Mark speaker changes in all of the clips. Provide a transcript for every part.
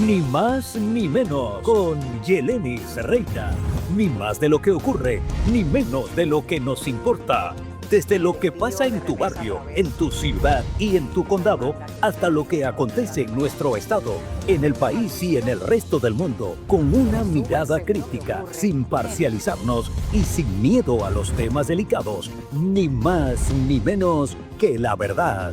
Speaker 1: Ni más ni menos con Yelenis Reina. Ni más de lo que ocurre, ni menos de lo que nos importa. Desde lo que pasa en tu barrio, en tu ciudad y en tu condado, hasta lo que acontece en nuestro estado, en el país y en el resto del mundo, con una mirada crítica, sin parcializarnos y sin miedo a los temas delicados. Ni más ni menos que la verdad.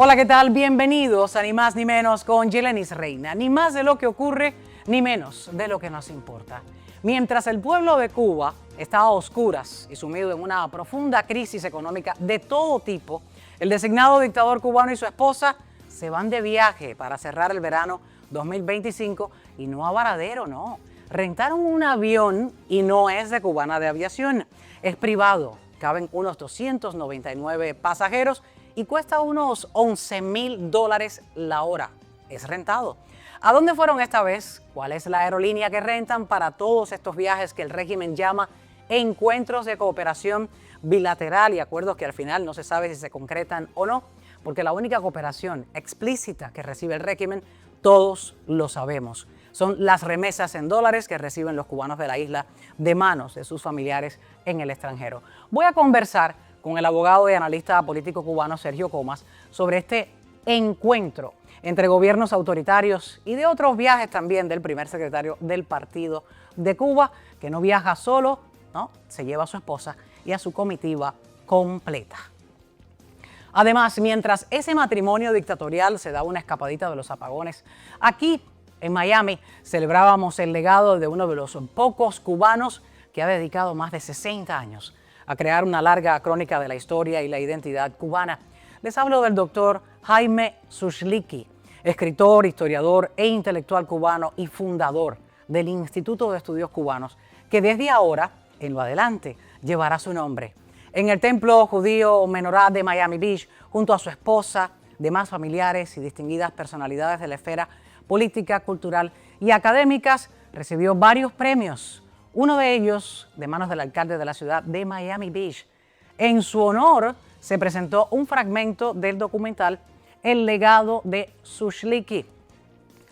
Speaker 2: Hola, ¿qué tal? Bienvenidos a Ni Más Ni Menos con Yelenis Reina. Ni más de lo que ocurre, ni menos de lo que nos importa. Mientras el pueblo de Cuba está a oscuras y sumido en una profunda crisis económica de todo tipo, el designado dictador cubano y su esposa se van de viaje para cerrar el verano 2025 y no a Varadero, no. Rentaron un avión y no es de Cubana de Aviación, es privado. Caben unos 299 pasajeros y cuesta unos $11,000 la hora. Es rentado. ¿A dónde fueron esta vez? ¿Cuál es la aerolínea que rentan para todos estos viajes que el régimen llama encuentros de cooperación bilateral y acuerdos que al final no se sabe si se concretan o no? Porque la única cooperación explícita que recibe el régimen, todos lo sabemos, son las remesas en dólares que reciben los cubanos de la isla de manos de sus familiares en el extranjero. Voy a conversar con el abogado y analista político cubano Sergio Comas sobre este encuentro entre gobiernos autoritarios y de otros viajes también del primer secretario del Partido de Cuba, que no viaja solo, ¿no? Se lleva a su esposa y a su comitiva completa. Además, mientras ese matrimonio dictatorial se da una escapadita de los apagones, aquí en Miami celebrábamos el legado de uno de los pocos cubanos que ha dedicado más de 60 años a crear una larga crónica de la historia y la identidad cubana. Les hablo del doctor Jaime Zuchlicky, escritor, historiador e intelectual cubano y fundador del Instituto de Estudios Cubanos, que desde ahora, en lo adelante, llevará su nombre. En el templo judío Menorá de Miami Beach, junto a su esposa, demás familiares y distinguidas personalidades de la esfera política, cultural y académicas, recibió varios premios. Uno de ellos de manos del alcalde de la ciudad de Miami Beach. En su honor se presentó un fragmento del documental El legado de Zuchlicky,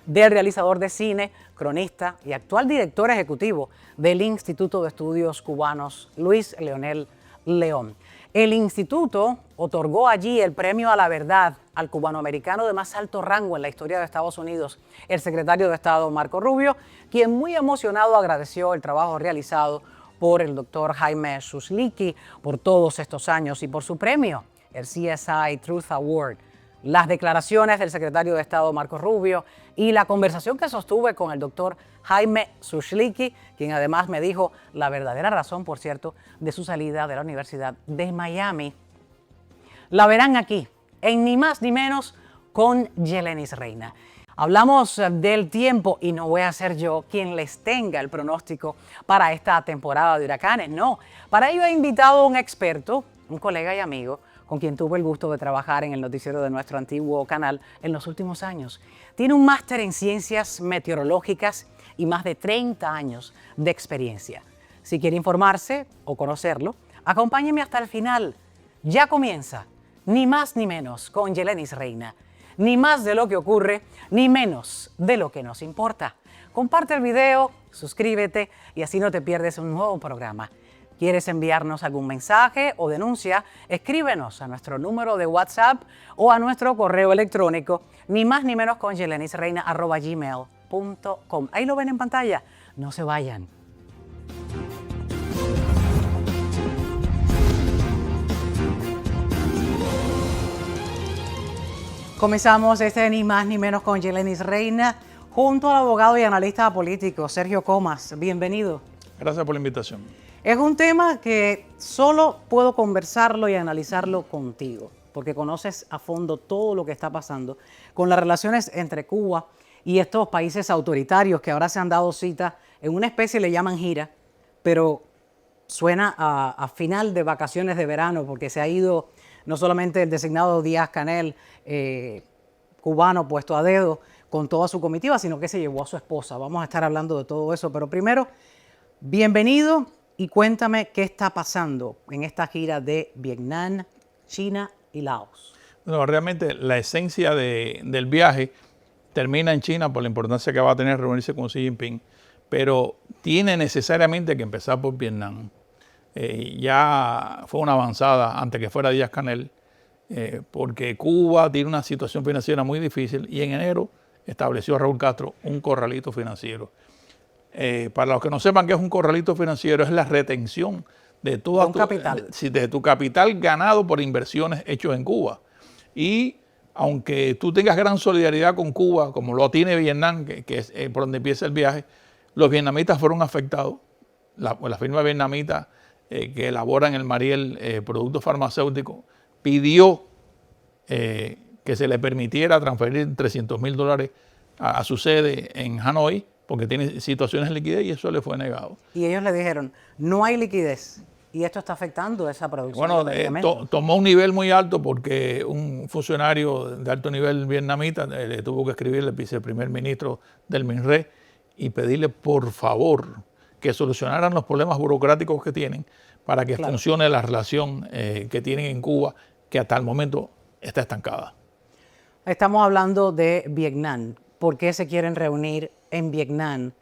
Speaker 2: del realizador de cine, cronista y actual director ejecutivo del Instituto de Estudios Cubanos, Luis Leonel León. El instituto otorgó allí el premio a la verdad al cubanoamericano de más alto rango en la historia de Estados Unidos, el secretario de Estado Marco Rubio, quien muy emocionado agradeció el trabajo realizado por el doctor Jaime Zuchlicky por todos estos años y por su premio, el CSI Truth Award. Las declaraciones del secretario de Estado Marco Rubio y la conversación que sostuve con el doctor Jaime Zuchlicky, quien además me dijo la verdadera razón, por cierto, de su salida de la Universidad de Miami, la verán aquí, en Ni Más Ni Menos con Yelenis Reina. Hablamos del tiempo y no voy a ser yo quien les tenga el pronóstico para esta temporada de huracanes, no. Para ello he invitado a un experto, un colega y amigo, con quien tuve el gusto de trabajar en el noticiero de nuestro antiguo canal en los últimos años. Tiene un máster en ciencias meteorológicas y más de 30 años de experiencia. Si quiere informarse o conocerlo, acompáñeme hasta el final. Ya comienza Ni Más Ni Menos con Yelenis Reina. Ni más de lo que ocurre, ni menos de lo que nos importa. Comparte el video, suscríbete y así no te pierdes un nuevo programa. ¿Quieres enviarnos algún mensaje o denuncia? Escríbenos a nuestro número de WhatsApp o a nuestro correo electrónico ni más ni menos con yelenisreina@gmail.com. Ahí lo ven en pantalla. No se vayan. Comenzamos este Ni Más Ni Menos con Yelenis Reina junto al abogado y analista político Sergio Comas. Bienvenido.
Speaker 3: Gracias por la invitación.
Speaker 2: Es un tema que solo puedo conversarlo y analizarlo contigo, porque conoces a fondo todo lo que está pasando con las relaciones entre Cuba y estos países autoritarios que ahora se han dado cita en una especie, le llaman gira, pero suena a final de vacaciones de verano, porque se ha ido no solamente el designado Díaz-Canel, cubano puesto a dedo con toda su comitiva, sino que se llevó a su esposa. Vamos a estar hablando de todo eso, pero primero, bienvenido y cuéntame qué está pasando en esta gira de Vietnam, China y Laos.
Speaker 3: No, realmente la esencia del viaje termina en China por la importancia que va a tener reunirse con Xi Jinping, pero tiene necesariamente que empezar por Vietnam. Ya fue una avanzada antes que fuera Díaz-Canel, porque Cuba tiene una situación financiera muy difícil y en enero estableció Raúl Castro un corralito financiero. Para los que no sepan qué es un corralito financiero, es la retención de toda de tu capital ganado por inversiones hechas en Cuba. Y aunque tú tengas gran solidaridad con Cuba, como lo tiene Vietnam, que es por donde empieza el viaje, los vietnamitas fueron afectados. La firma vietnamita que elabora en el Mariel productos farmacéuticos pidió que se le permitiera transferir $300,000 a su sede en Hanoi, porque tiene situaciones de liquidez, y eso le fue negado.
Speaker 2: Y ellos le dijeron, no hay liquidez, y esto está afectando esa producción.
Speaker 3: Bueno, tomó un nivel muy alto porque un funcionario de alto nivel vietnamita le tuvo que escribirle al viceprimer ministro del MINRE y pedirle por favor que solucionaran los problemas burocráticos que tienen para que funcione la relación que tienen en Cuba, que hasta el momento está estancada.
Speaker 2: Estamos hablando de Vietnam. ¿Por qué se quieren reunir en Vietnam?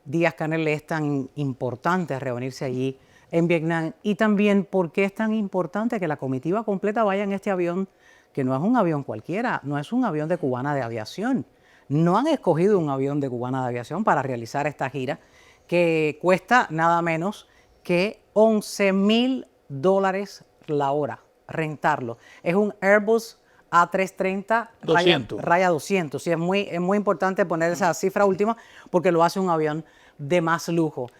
Speaker 2: Díaz-Canel es tan importante reunirse allí en Vietnam, y también por qué es tan importante que la comitiva completa vaya en este avión, que no es un avión cualquiera, no es un avión de Cubana de Aviación. No han escogido un avión de Cubana de Aviación para realizar esta gira, que cuesta nada menos que $11,000 la hora rentarlo. Es un Airbus A330 raya 200. Sí, es muy importante poner esa cifra última porque lo hace un avión de más lujo.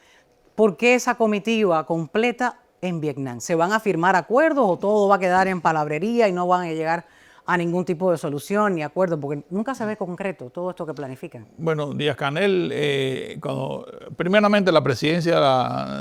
Speaker 2: ¿Por qué esa comitiva completa en Vietnam? ¿Se van a firmar acuerdos o todo va a quedar en palabrería y no van a llegar a ningún tipo de solución ni acuerdo? Porque nunca se ve concreto todo esto que planifican.
Speaker 3: Bueno, Díaz-Canel, primeramente la presidencia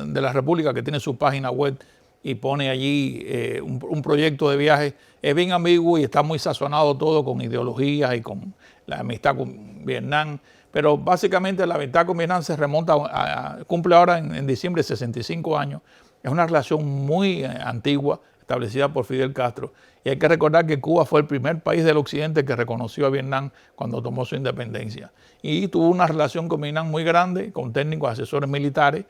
Speaker 3: de la República, que tiene su página web y pone allí un proyecto de viaje, es bien ambiguo y está muy sazonado todo con ideologías y con la amistad con Vietnam. Pero básicamente la amistad con Vietnam se remonta cumple ahora en diciembre 65 años. Es una relación muy antigua, establecida por Fidel Castro. Y hay que recordar que Cuba fue el primer país del occidente que reconoció a Vietnam cuando tomó su independencia. Y tuvo una relación con Vietnam muy grande, con técnicos, asesores militares,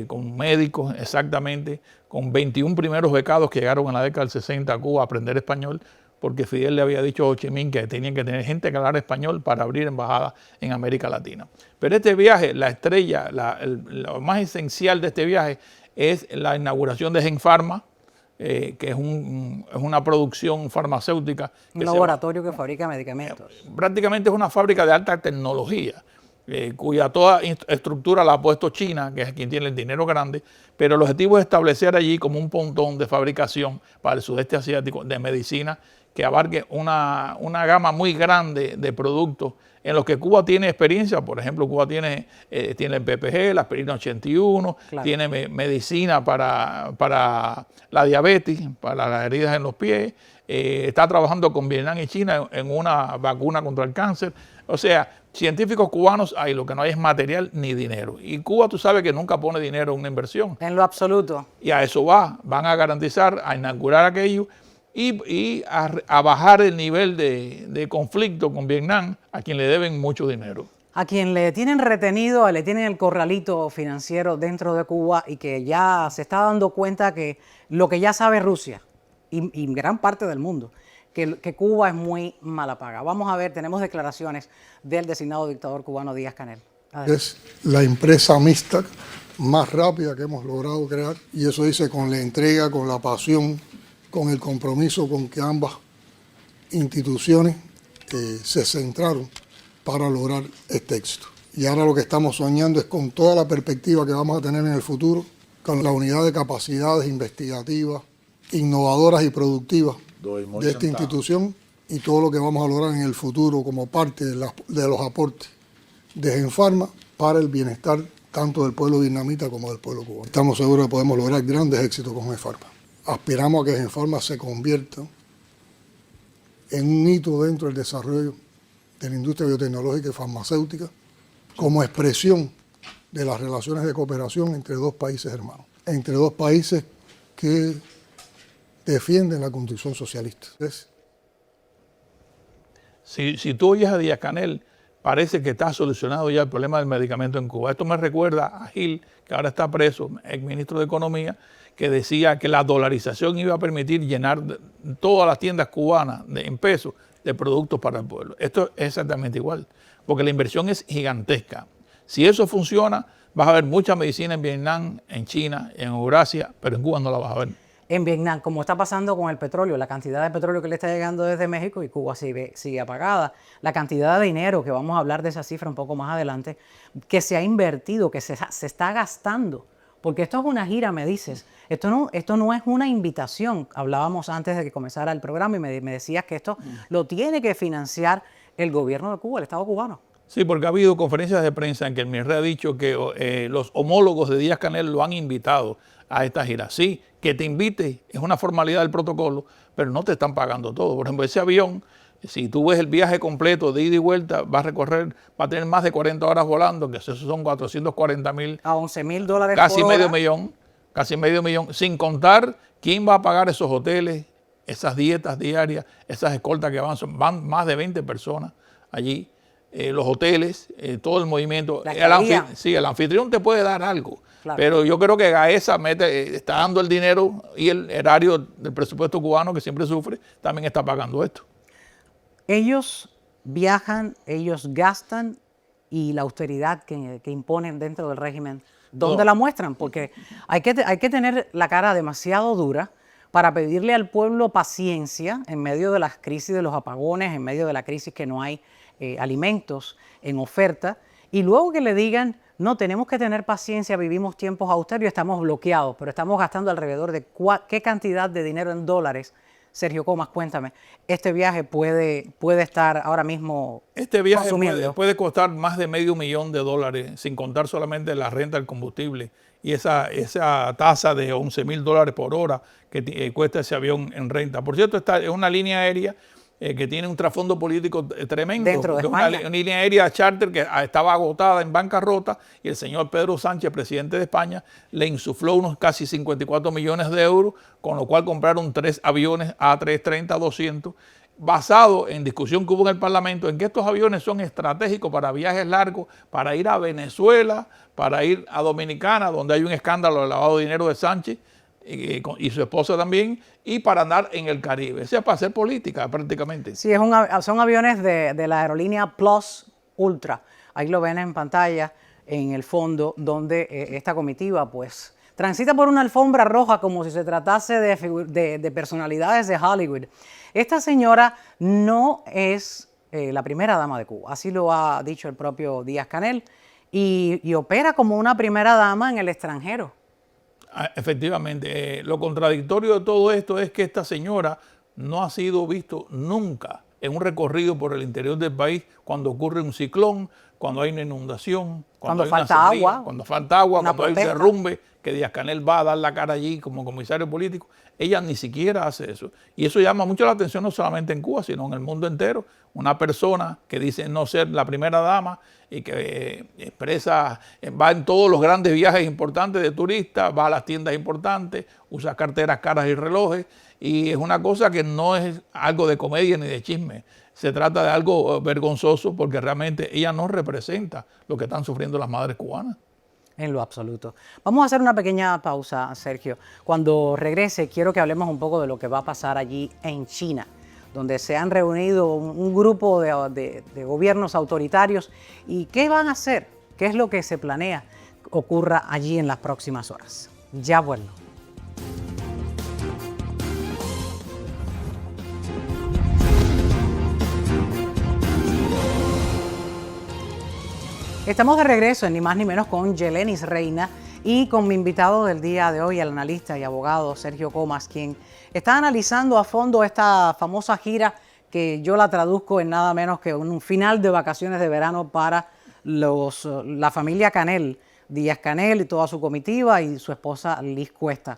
Speaker 3: con médicos exactamente, con 21 primeros becados que llegaron en la década del 60 a Cuba a aprender español, porque Fidel le había dicho a Ho Chi Minh que tenían que tener gente que hablara español para abrir embajadas en América Latina. Pero este viaje, la estrella, lo más esencial de este viaje es la inauguración de Genpharma, que es una producción farmacéutica.
Speaker 2: Un laboratorio que fabrica medicamentos.
Speaker 3: Prácticamente es una fábrica de alta tecnología, cuya toda estructura la ha puesto China, que es quien tiene el dinero grande, pero el objetivo es establecer allí como un pontón de fabricación para el sudeste asiático de medicina que abarque una gama muy grande de productos en los que Cuba tiene experiencia. Por ejemplo, Cuba tiene el PPG, la aspirina 81, tiene medicina para la diabetes, para las heridas en los pies, está trabajando con Vietnam y China en una vacuna contra el cáncer. O sea, científicos cubanos hay, lo que no hay es material ni dinero. Y Cuba, tú sabes que nunca pone dinero en una inversión.
Speaker 2: En lo absoluto.
Speaker 3: Y a eso van a garantizar, a inaugurar aquello y a bajar el nivel de conflicto con Vietnam, a quien le deben mucho dinero.
Speaker 2: A quien le tienen retenido, le tienen el corralito financiero dentro de Cuba y que ya se está dando cuenta que lo que ya sabe Rusia y gran parte del mundo, que Cuba es muy mala paga. Vamos a ver, tenemos declaraciones del designado dictador cubano Díaz-Canel.
Speaker 4: Es la empresa mixta más rápida que hemos logrado crear, y eso dice con la entrega, con la pasión, con el compromiso con que ambas instituciones se centraron para lograr este éxito. Y ahora lo que estamos soñando es con toda la perspectiva que vamos a tener en el futuro, con la unidad de capacidades investigativas, innovadoras y productivas de esta institución, y todo lo que vamos a lograr en el futuro como parte de los aportes de Genpharma para el bienestar tanto del pueblo vietnamita como del pueblo cubano. Estamos seguros de que podemos lograr grandes éxitos con Genpharma. Aspiramos a que Genpharma se convierta en un hito dentro del desarrollo de la industria biotecnológica y farmacéutica como expresión de las relaciones de cooperación entre dos países hermanos, entre dos países que defienden la construcción socialista. Es
Speaker 3: Si tú oyes a Díaz-Canel, parece que está solucionado ya el problema del medicamento en Cuba. Esto me recuerda a Gil, que ahora está preso, ex ministro de Economía, que decía que la dolarización iba a permitir llenar todas las tiendas cubanas en pesos de productos para el pueblo. Esto es exactamente igual, porque la inversión es gigantesca. Si eso funciona, vas a ver mucha medicina en Vietnam, en China, en Eurasia, pero en Cuba no la vas a ver.
Speaker 2: En Vietnam, como está pasando con el petróleo, la cantidad de petróleo que le está llegando desde México y Cuba sigue apagada, la cantidad de dinero, que vamos a hablar de esa cifra un poco más adelante, que se ha invertido, que se está gastando, porque esto es una gira, me dices, esto no es una invitación. Hablábamos antes de que comenzara el programa y me decías que esto lo tiene que financiar el gobierno de Cuba, el Estado cubano.
Speaker 3: Sí, porque ha habido conferencias de prensa en que el MIRRE ha dicho que los homólogos de Díaz-Canel lo han invitado a esta gira. Sí, que te invite es una formalidad del protocolo, pero no te están pagando todo. Por ejemplo, ese avión, si tú ves el viaje completo de ida y vuelta, va a tener más de 40 horas volando, que eso son 440.000.
Speaker 2: A $11.000
Speaker 3: casi
Speaker 2: por
Speaker 3: medio
Speaker 2: hora.
Speaker 3: millón, casi medio millón, sin contar quién va a pagar esos hoteles, esas dietas diarias, esas escoltas que van más de 20 personas allí. Los hoteles, todo el movimiento. El anfitrión te puede dar algo, claro, pero yo creo que Gaesa está dando el dinero y el erario del presupuesto cubano, que siempre sufre, también está pagando esto.
Speaker 2: Ellos viajan, ellos gastan, y la austeridad que imponen dentro del régimen, ¿dónde la muestran? Porque hay que tener la cara demasiado dura para pedirle al pueblo paciencia en medio de las crisis de los apagones, en medio de la crisis que no hay alimentos en oferta, y luego que le digan, no, tenemos que tener paciencia, vivimos tiempos austeros y estamos bloqueados, pero estamos gastando alrededor de qué cantidad de dinero en dólares. Sergio Comas, cuéntame, este viaje puede estar ahora mismo
Speaker 3: Este viaje
Speaker 2: consumiendo.
Speaker 3: puede costar más de $500,000, sin contar solamente la renta del combustible y esa tasa de $11.000 por hora que cuesta ese avión en renta. Por cierto, es una línea aérea que tiene un trasfondo político tremendo.
Speaker 2: Dentro de España.
Speaker 3: Una línea aérea charter que estaba agotada en bancarrota, y el señor Pedro Sánchez, presidente de España, le insufló unos casi 54 millones de euros, con lo cual compraron 3 aviones A330-200, basado en discusión que hubo en el Parlamento, en que estos aviones son estratégicos para viajes largos, para ir a Venezuela, para ir a Dominicana, donde hay un escándalo de lavado de dinero de Sánchez, y su esposa también, y para andar en el Caribe. O sea, para hacer política prácticamente.
Speaker 2: Sí, son aviones de la aerolínea Plus Ultra. Ahí lo ven en pantalla, en el fondo, donde esta comitiva pues transita por una alfombra roja como si se tratase de personalidades de Hollywood. Esta señora no es la primera dama de Cuba, así lo ha dicho el propio Díaz-Canel, y opera como una primera dama en el extranjero.
Speaker 3: Efectivamente, lo contradictorio de todo esto es que esta señora no ha sido visto nunca en un recorrido por el interior del país cuando ocurre un ciclón, cuando hay una inundación, cuando
Speaker 2: falta agua,
Speaker 3: cuando hay un derrumbe, que Díaz-Canel va a dar la cara allí como comisario político. Ella ni siquiera hace eso. Y eso llama mucho la atención no solamente en Cuba, sino en el mundo entero. Una persona que dice no ser la primera dama y que expresa, va en todos los grandes viajes importantes de turistas, va a las tiendas importantes, usa carteras caras y relojes, y es una cosa que no es algo de comedia ni de chisme. Se trata de algo vergonzoso, porque realmente ella no representa lo que están sufriendo las madres cubanas.
Speaker 2: En lo absoluto. Vamos a hacer una pequeña pausa, Sergio. Cuando regrese, quiero que hablemos un poco de lo que va a pasar allí en China, donde se han reunido un grupo de gobiernos autoritarios. ¿Y qué van a hacer? ¿Qué es lo que se planea ocurra allí en las próximas horas? Ya vuelvo. Estamos de regreso en Ni Más Ni Menos con Yelenis Reina y con mi invitado del día de hoy, el analista y abogado Sergio Comas, quien está analizando a fondo esta famosa gira que yo la traduzco en nada menos que un final de vacaciones de verano para la familia Canel, Díaz-Canel y toda su comitiva y su esposa Liz Cuesta.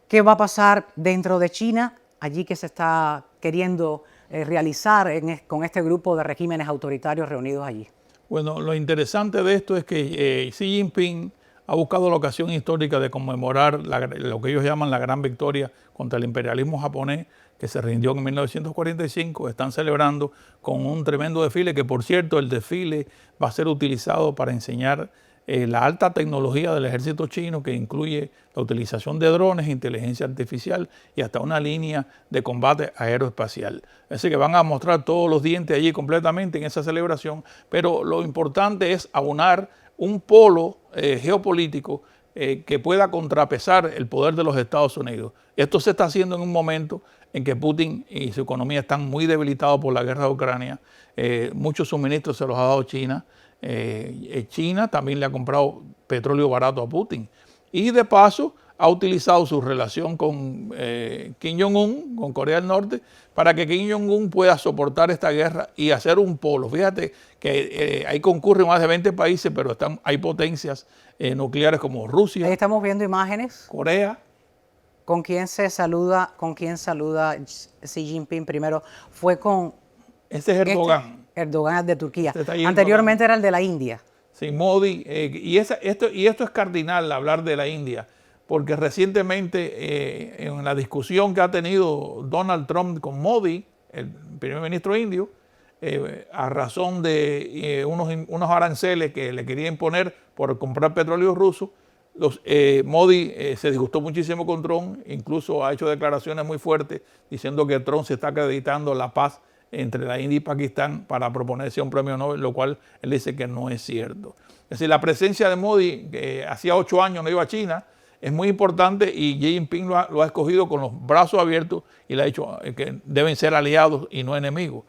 Speaker 2: ¿Qué va a pasar dentro de China, allí que se está queriendo realizar con este grupo de regímenes autoritarios reunidos allí?
Speaker 3: Bueno, lo interesante de esto es que Xi Jinping ha buscado la ocasión histórica de conmemorar lo que ellos llaman la gran victoria contra el imperialismo japonés, que se rindió en 1945, están celebrando con un tremendo desfile, que por cierto el desfile va a ser utilizado para enseñar la alta tecnología del ejército chino, que incluye la utilización de drones, inteligencia artificial y hasta una línea de combate aeroespacial. Así que van a mostrar todos los dientes allí completamente en esa celebración, pero lo importante es aunar un polo geopolítico que pueda contrapesar el poder de los Estados Unidos. Esto se está haciendo en un momento en que Putin y su economía están muy debilitados por la guerra de Ucrania. Muchos suministros se los ha dado China. China también le ha comprado petróleo barato a Putin. Y de paso ha utilizado su relación con Kim Jong-un, con Corea del Norte, para que Kim Jong-un pueda soportar esta guerra y hacer un polo. Fíjate que ahí concurren más de 20 países, pero hay potencias nucleares como Rusia.
Speaker 2: Ahí estamos viendo imágenes.
Speaker 3: Corea.
Speaker 2: ¿Con quién saluda Xi Jinping primero? Fue con...
Speaker 3: Este es Erdogan.
Speaker 2: Erdogan es de Turquía.
Speaker 3: Este
Speaker 2: Anteriormente era el de la India.
Speaker 3: Sí, Modi. Y esto es cardinal hablar de la India, porque recientemente en la discusión que ha tenido Donald Trump con Modi, el primer ministro indio, a razón de unos aranceles que le quería imponer por comprar petróleo ruso, Modi se disgustó muchísimo con Trump, incluso ha hecho declaraciones muy fuertes diciendo que Trump se está acreditando la paz entre la India y Pakistán para proponerse un premio Nobel, lo cual él dice que no es cierto. Es decir, la presencia de Modi, que hacía 8 años no iba a China, es muy importante, y Xi Jinping lo ha escogido con los brazos abiertos y le ha dicho que deben ser aliados y no enemigos.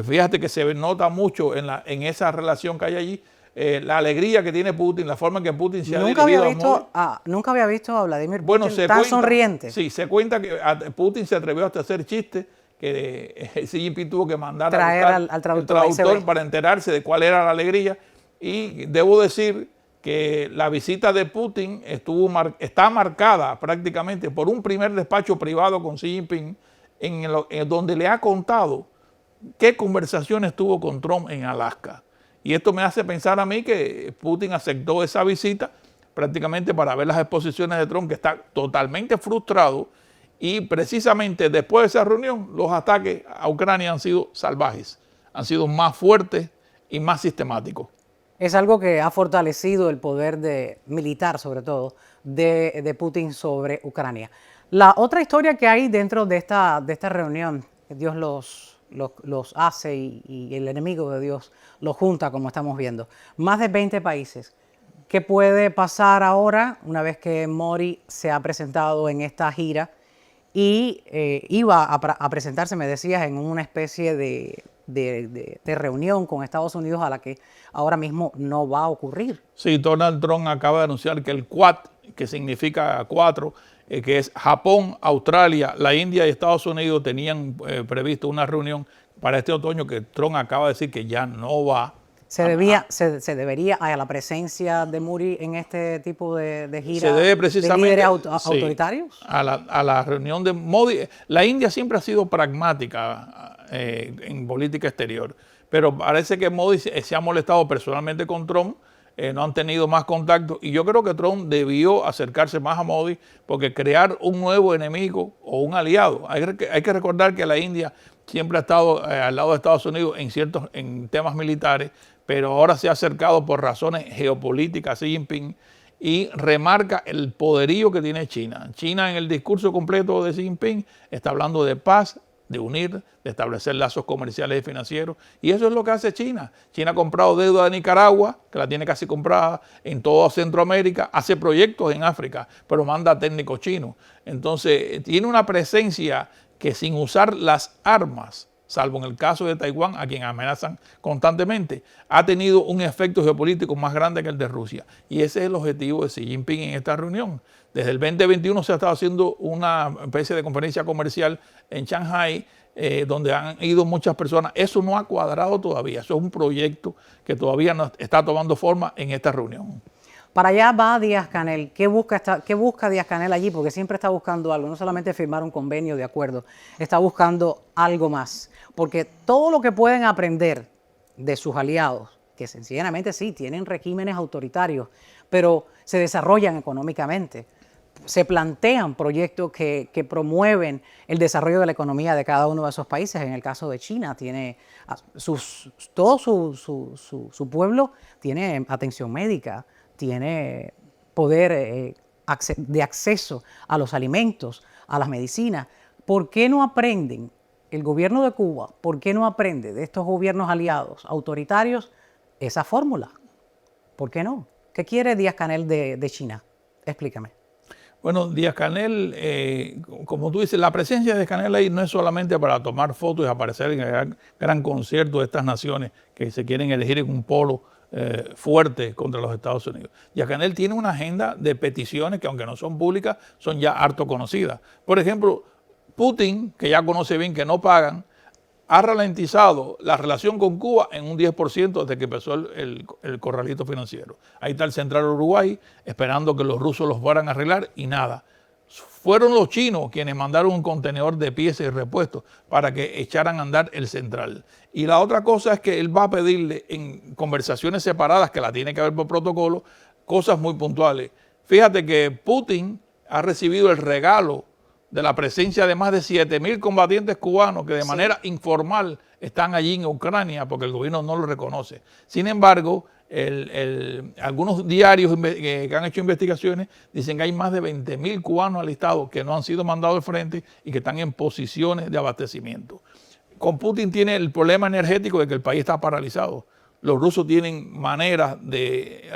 Speaker 3: Fíjate que se nota mucho en esa relación que hay allí, la alegría que tiene Putin, la forma en que Putin se ha dirigido a Modi.
Speaker 2: Nunca había visto a Vladimir Putin tan sonriente.
Speaker 3: Sí, se cuenta que Putin se atrevió hasta a hacer chistes, que Xi Jinping tuvo que mandar
Speaker 2: al traductor
Speaker 3: para enterarse de cuál era la alegría. Y debo decir que la visita de Putin está marcada prácticamente por un primer despacho privado con Xi Jinping, en donde le ha contado qué conversaciones tuvo con Trump en Alaska. Y esto me hace pensar a mí que Putin aceptó esa visita prácticamente para ver las exposiciones de Trump, que está totalmente frustrado. Y precisamente después de esa reunión, los ataques a Ucrania han sido salvajes, han sido más fuertes y más sistemáticos.
Speaker 2: Es algo que ha fortalecido el poder militar, sobre todo, de Putin sobre Ucrania. La otra historia que hay dentro de esta reunión, que Dios los hace y el enemigo de Dios los junta, como estamos viendo. Más de 20 países. ¿Qué puede pasar ahora, una vez que Modi se ha presentado en esta gira? Y iba a presentarse, me decías, en una especie de reunión con Estados Unidos, a la que ahora mismo no va a ocurrir.
Speaker 3: Sí, Donald Trump acaba de anunciar que el Quad, que significa 4, que es Japón, Australia, la India y Estados Unidos, tenían previsto una reunión para este otoño, que Trump acaba de decir que ya no va. Se
Speaker 2: debería a la presencia de Modi en este tipo de gira,
Speaker 3: se debe precisamente,
Speaker 2: de líderes autoritarios.
Speaker 3: A la reunión de Modi. La India siempre ha sido pragmática en política exterior, pero parece que Modi se ha molestado personalmente con Trump, no han tenido más contacto, y yo creo que Trump debió acercarse más a Modi, porque crear un nuevo enemigo o un aliado, hay que recordar que la India siempre ha estado al lado de Estados Unidos en temas militares, pero ahora se ha acercado por razones geopolíticas a Xi Jinping, y remarca el poderío que tiene China. China, en el discurso completo de Xi Jinping, está hablando de paz, de unir, de establecer lazos comerciales y financieros, y eso es lo que hace China. China ha comprado deuda de Nicaragua, que la tiene casi comprada, en toda Centroamérica, hace proyectos en África, pero manda técnicos chinos. Entonces, tiene una presencia que, sin usar las armas, salvo en el caso de Taiwán, a quien amenazan constantemente, ha tenido un efecto geopolítico más grande que el de Rusia. Y ese es el objetivo de Xi Jinping en esta reunión. Desde el 2021 se ha estado haciendo una especie de conferencia comercial en Shanghái, donde han ido muchas personas. Eso no ha cuadrado todavía. Eso es un proyecto que todavía no está tomando forma en esta reunión.
Speaker 2: Para allá va Díaz-Canel. ¿Qué busca Díaz-Canel allí? Porque siempre está buscando algo, no solamente firmar un convenio de acuerdo, está buscando algo más. Porque todo lo que pueden aprender de sus aliados, que sencillamente sí, tienen regímenes autoritarios, pero se desarrollan económicamente, se plantean proyectos que promueven el desarrollo de la economía de cada uno de esos países. En el caso de China, tiene todo su pueblo tiene atención médica, tiene poder de acceso a los alimentos, a las medicinas. ¿Por qué no aprenden el gobierno de Cuba, por qué no aprende de estos gobiernos aliados autoritarios esa fórmula? ¿Por qué no? ¿Qué quiere Díaz-Canel de China? Explícame.
Speaker 3: Bueno, Díaz-Canel, como tú dices, la presencia de Díaz-Canel ahí no es solamente para tomar fotos y aparecer en el gran concierto de estas naciones que se quieren elegir en un polo fuerte contra los Estados Unidos. Díaz-Canel tiene una agenda de peticiones que, aunque no son públicas, son ya harto conocidas. Por ejemplo, Putin, que ya conoce bien que no pagan, ha ralentizado la relación con Cuba en un 10% desde que empezó el corralito financiero. Ahí está el Central Uruguay esperando que los rusos los fueran a arreglar y nada. Fueron los chinos quienes mandaron un contenedor de piezas y repuestos para que echaran a andar el Central. Y la otra cosa es que él va a pedirle en conversaciones separadas, que la tiene que haber por protocolo, cosas muy puntuales. Fíjate que Putin ha recibido el regalo de la presencia de más de 7.000 combatientes cubanos que de manera informal están allí en Ucrania porque el gobierno no lo reconoce. Sin embargo, algunos diarios que han hecho investigaciones dicen que hay más de 20.000 cubanos alistados que no han sido mandados al frente y que están en posiciones de abastecimiento. Con Putin tiene el problema energético de que el país está paralizado. Los rusos tienen maneras de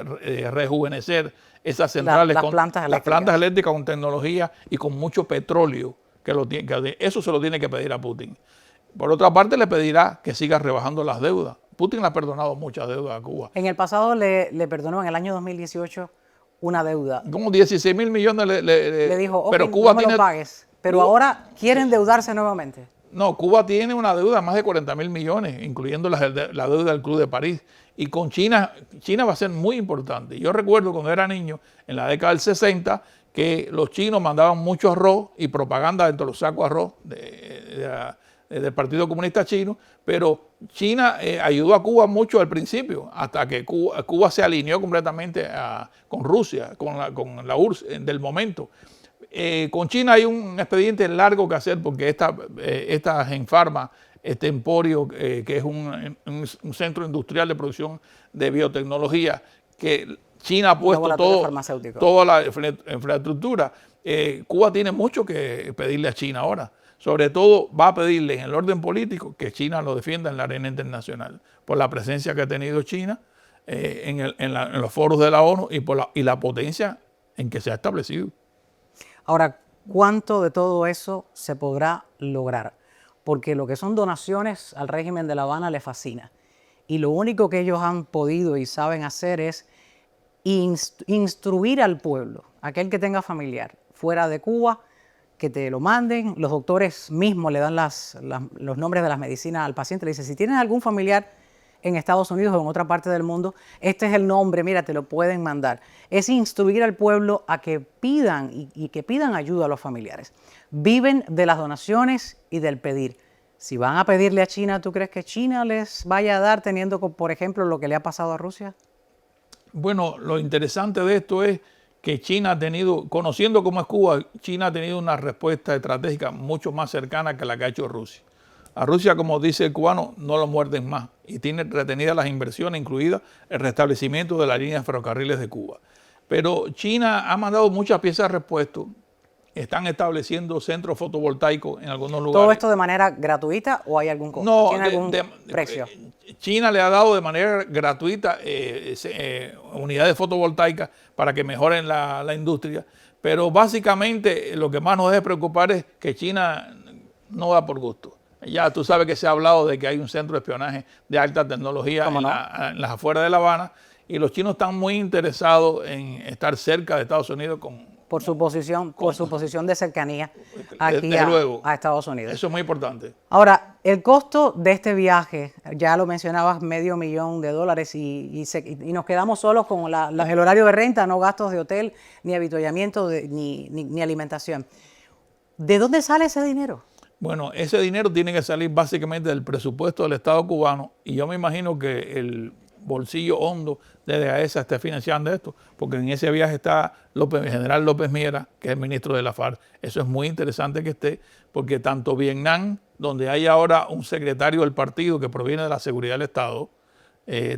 Speaker 3: rejuvenecer esas centrales,
Speaker 2: las plantas
Speaker 3: eléctricas con tecnología y con mucho petróleo, que eso se lo tiene que pedir a Putin. Por otra parte, le pedirá que siga rebajando las deudas. Putin le ha perdonado muchas deudas a Cuba.
Speaker 2: En el pasado le perdonó, en el año 2018, una deuda.
Speaker 3: Como 16.000 millones
Speaker 2: le dijo, okay,
Speaker 3: pero Cuba
Speaker 2: no me lo pagues. Pero ahora quiere endeudarse nuevamente.
Speaker 3: No, Cuba tiene una deuda de más de 40.000 millones, incluyendo la deuda del Club de París. Y con China va a ser muy importante. Yo recuerdo cuando era niño, en la década del 60, que los chinos mandaban mucho arroz y propaganda dentro de los sacos de arroz del Partido Comunista Chino, pero China ayudó a Cuba mucho al principio, hasta que Cuba se alineó completamente con Rusia, con la URSS del momento. Con China hay un expediente largo que hacer porque esta Genpharma, este emporio que es un centro industrial de producción de biotecnología, que China ha puesto toda la infraestructura. Cuba tiene mucho que pedirle a China ahora. Sobre todo va a pedirle en el orden político que China lo defienda en la arena internacional, por la presencia que ha tenido China en los foros de la ONU y la potencia en que se ha establecido.
Speaker 2: Ahora, ¿cuánto de todo eso se podrá lograr? Porque lo que son donaciones al régimen de La Habana le fascina. Y lo único que ellos han podido y saben hacer es instruir al pueblo, aquel que tenga familiar fuera de Cuba, que te lo manden. Los doctores mismos le dan los nombres de las medicinas al paciente. Le dicen, si tienes algún familiar en Estados Unidos o en otra parte del mundo, este es el nombre, mira, te lo pueden mandar. Es instruir al pueblo a que pidan y que pidan ayuda a los familiares. Viven de las donaciones y del pedir. Si van a pedirle a China, ¿tú crees que China les vaya a dar teniendo, por ejemplo, lo que le ha pasado a Rusia?
Speaker 3: Bueno, lo interesante de esto es que China ha tenido, conociendo cómo es Cuba, China ha tenido una respuesta estratégica mucho más cercana que la que ha hecho Rusia. A Rusia, como dice el cubano, no lo muerden más y tiene retenidas las inversiones, incluida el restablecimiento de la línea de ferrocarriles de Cuba. Pero China ha mandado muchas piezas de repuesto, están estableciendo centros fotovoltaicos en algunos lugares.
Speaker 2: ¿Todo esto de manera gratuita o hay algún costo?
Speaker 3: No,
Speaker 2: ¿Tiene algún precio?
Speaker 3: China le ha dado de manera gratuita unidades fotovoltaicas para que mejoren la industria, pero básicamente lo que más nos debe preocupar es que China no da por gusto. Ya tú sabes que se ha hablado de que hay un centro de espionaje de alta tecnología en las afueras de La Habana y los chinos están muy interesados en estar cerca de Estados Unidos
Speaker 2: por su posición de cercanía aquí a Estados Unidos.
Speaker 3: Eso es muy importante.
Speaker 2: Ahora, el costo de este viaje, ya lo mencionabas, $500,000 y nos quedamos solos con el horario de renta, no gastos de hotel, ni habituallamiento, ni alimentación. ¿De dónde sale ese dinero?
Speaker 3: Bueno, ese dinero tiene que salir básicamente del presupuesto del Estado cubano y yo me imagino que bolsillo hondo de DAESA esté financiando esto, porque en ese viaje está el general López Miera, que es el ministro de la FARC. Eso es muy interesante que esté, porque tanto Vietnam, donde hay ahora un secretario del partido que proviene de la seguridad del Estado,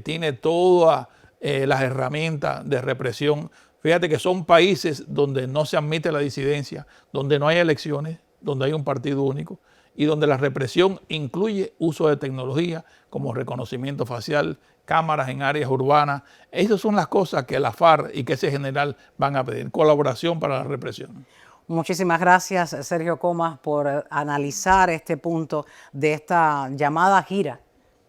Speaker 3: tiene todas las herramientas de represión. Fíjate que son países donde no se admite la disidencia, donde no hay elecciones, donde hay un partido único y donde la represión incluye uso de tecnología como reconocimiento facial, cámaras en áreas urbanas. Esas son las cosas que la FARC y que ese general van a pedir, colaboración para la represión.
Speaker 2: Muchísimas gracias, Sergio Comas, por analizar este punto de esta llamada gira,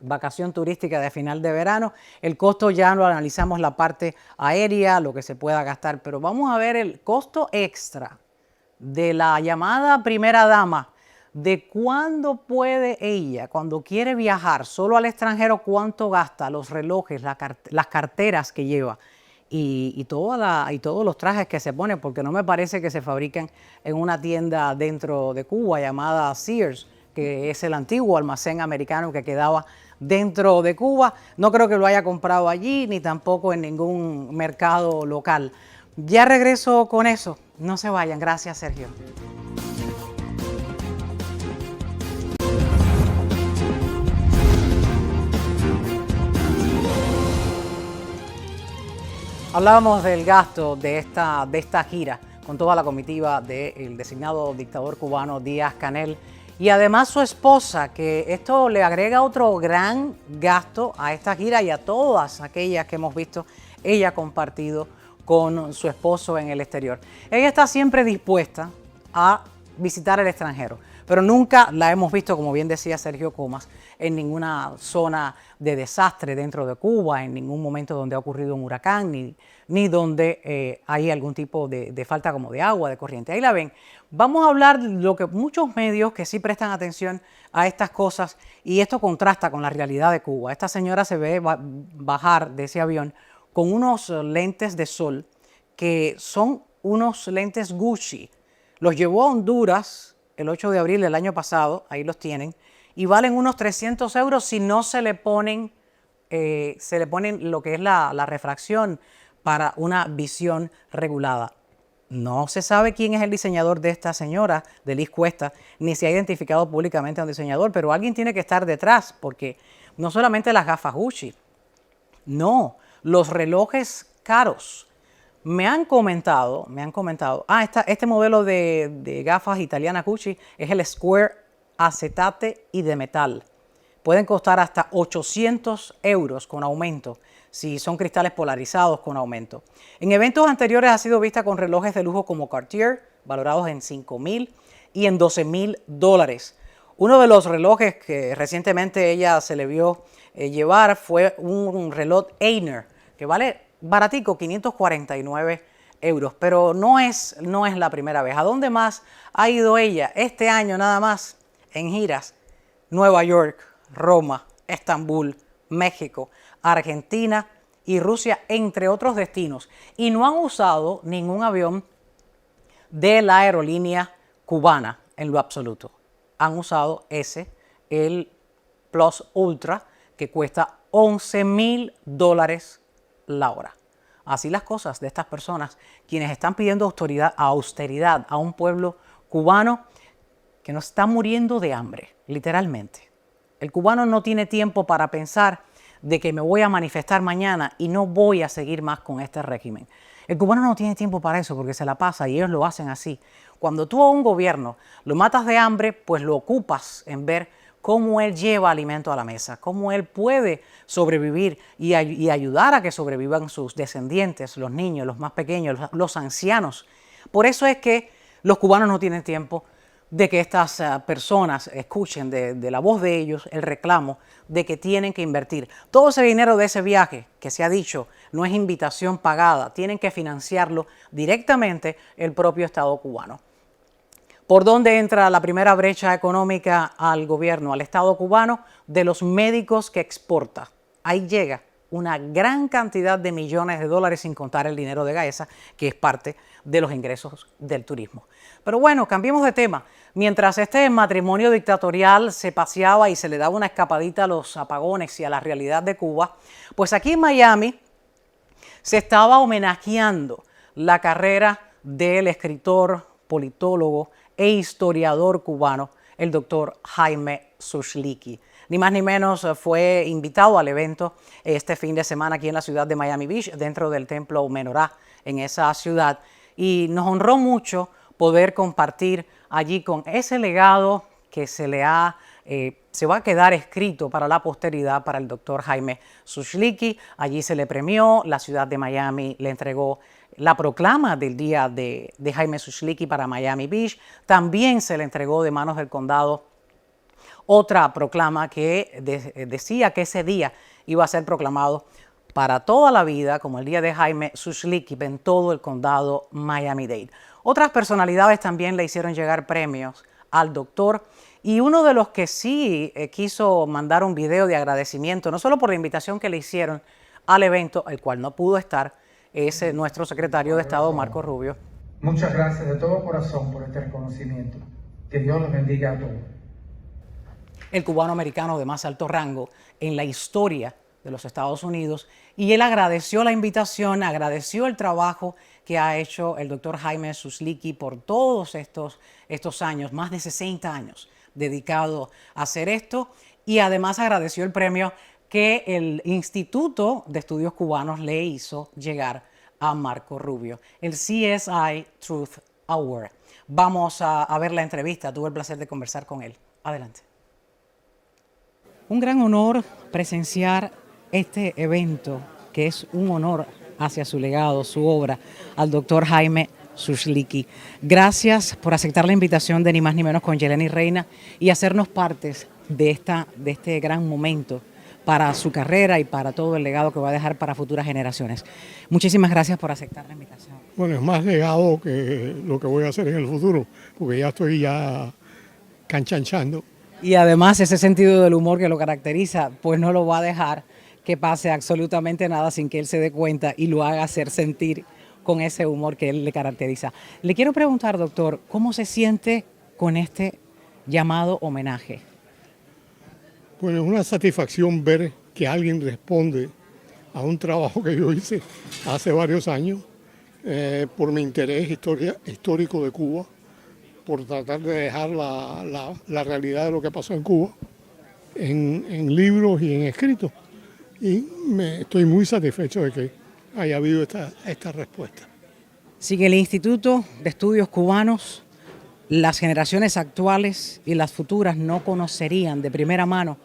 Speaker 2: vacación turística de final de verano. El costo ya lo analizamos, la parte aérea, lo que se pueda gastar, pero vamos a ver el costo extra de la llamada primera dama, de cuándo puede ella, cuando quiere viajar solo al extranjero, cuánto gasta, los relojes, las carteras que lleva y todos los trajes que se pone, porque no me parece que se fabriquen en una tienda dentro de Cuba llamada Sears, que es el antiguo almacén americano que quedaba dentro de Cuba. No creo que lo haya comprado allí, ni tampoco en ningún mercado local. Ya regreso con eso. No se vayan. Gracias, Sergio. Hablábamos del gasto de esta gira con toda la comitiva del designado dictador cubano Díaz-Canel y además su esposa, que esto le agrega otro gran gasto a esta gira y a todas aquellas que hemos visto ella compartido con su esposo en el exterior. Ella está siempre dispuesta a visitar el extranjero, pero nunca la hemos visto, como bien decía Sergio Comas, en ninguna zona de desastre dentro de Cuba, en ningún momento donde ha ocurrido un huracán, ni donde hay algún tipo de falta como de agua, de corriente. Ahí la ven. Vamos a hablar de lo que muchos medios que sí prestan atención a estas cosas, y esto contrasta con la realidad de Cuba. Esta señora se ve bajar de ese avión con unos lentes de sol que son unos lentes Gucci. Los llevó a Honduras el 8 de abril del año pasado, ahí los tienen, y valen unos 300 euros si no se le ponen lo que es la refracción para una visión regulada. No se sabe quién es el diseñador de esta señora, de Liz Cuesta, ni se ha identificado públicamente a un diseñador, pero alguien tiene que estar detrás, porque no solamente las gafas Gucci, no, los relojes caros. Me han comentado, este modelo de gafas italianas Gucci es el Square acetate y de metal. Pueden costar hasta 800 euros con aumento, si son cristales polarizados con aumento. En eventos anteriores ha sido vista con relojes de lujo como Cartier, valorados en $5,000 y en $12,000. Uno de los relojes que recientemente ella se le vio llevar fue un reloj Aigner, que vale baratico, 549 euros, pero no es la primera vez. ¿A dónde más ha ido ella este año nada más en giras? Nueva York, Roma, Estambul, México, Argentina y Rusia, entre otros destinos. Y no han usado ningún avión de la aerolínea cubana en lo absoluto. Han usado el Plus Ultra, que cuesta $11,000 la hora. Así las cosas de estas personas, quienes están pidiendo austeridad a un pueblo cubano que no está muriendo de hambre, literalmente. El cubano no tiene tiempo para pensar de que me voy a manifestar mañana y no voy a seguir más con este régimen. El cubano no tiene tiempo para eso porque se la pasa y ellos lo hacen así. Cuando tú a un gobierno lo matas de hambre, pues lo ocupas en ver cómo él lleva alimento a la mesa, cómo él puede sobrevivir y ayudar a que sobrevivan sus descendientes, los niños, los más pequeños, los ancianos. Por eso es que los cubanos no tienen tiempo de que estas personas escuchen de la voz de ellos el reclamo de que tienen que invertir. Todo ese dinero de ese viaje, que se ha dicho, no es invitación pagada, tienen que financiarlo directamente el propio Estado cubano. ¿Por dónde entra la primera brecha económica al gobierno, al Estado cubano? De los médicos que exporta. Ahí llega una gran cantidad de millones de dólares, sin contar el dinero de Gaesa, que es parte de los ingresos del turismo. Pero bueno, cambiemos de tema. Mientras este matrimonio dictatorial se paseaba y se le daba una escapadita a los apagones y a la realidad de Cuba, pues aquí en Miami se estaba homenajeando la carrera del escritor, politólogo e historiador cubano, el doctor Jaime Zuchliqui. Ni más ni menos fue invitado al evento este fin de semana aquí en la ciudad de Miami Beach, dentro del templo Menorá en esa ciudad. Y nos honró mucho poder compartir allí con ese legado que se va a quedar escrito para la posteridad para el doctor Jaime Zuchliqui. Allí se le premió, la ciudad de Miami le entregó la proclama del día de Jaime Zuchliqui para Miami Beach. También se le entregó de manos del condado otra proclama que decía que ese día iba a ser proclamado para toda la vida como el día de Jaime Zuchliqui en todo el condado Miami-Dade. Otras personalidades también le hicieron llegar premios al doctor, y uno de los que sí quiso mandar un video de agradecimiento, no solo por la invitación que le hicieron al evento, el cual no pudo estar, es nuestro secretario de Estado, Marco Rubio.
Speaker 5: Muchas gracias de todo corazón por este reconocimiento. Que Dios los bendiga a todos.
Speaker 2: El cubano americano de más alto rango en la historia de los Estados Unidos, y él agradeció la invitación, agradeció el trabajo que ha hecho el doctor Jaime Zuchliqui por todos estos años, más de 60 años dedicado a hacer esto, y además agradeció el premio que el Instituto de Estudios Cubanos le hizo llegar a Marco Rubio, el CSI Truth Award. Vamos a ver la entrevista, tuve el placer de conversar con él. Adelante. Un gran honor presenciar este evento, que es un honor hacia su legado, su obra, al doctor Jaime Zuchliqui. Gracias por aceptar la invitación de Ni Más Ni Menos con Yeleni Reina y hacernos partes de este gran momento para su carrera y para todo el legado que va a dejar para futuras generaciones. Muchísimas gracias por aceptar la invitación.
Speaker 6: Bueno, es más legado que lo que voy a hacer en el futuro, porque ya estoy canchanchando.
Speaker 2: Y además ese sentido del humor que lo caracteriza, pues no lo va a dejar que pase absolutamente nada sin que él se dé cuenta y lo haga hacer sentir con ese humor que él le caracteriza. Le quiero preguntar, doctor, ¿cómo se siente con este llamado homenaje?
Speaker 6: Bueno, es una satisfacción ver que alguien responde a un trabajo que yo hice hace varios años por mi interés histórico de Cuba, por tratar de dejar la realidad de lo que pasó en Cuba en libros y en escritos. Y estoy muy satisfecho de que haya habido esta respuesta.
Speaker 2: Si el Instituto de Estudios Cubanos, las generaciones actuales y las futuras no conocerían de primera mano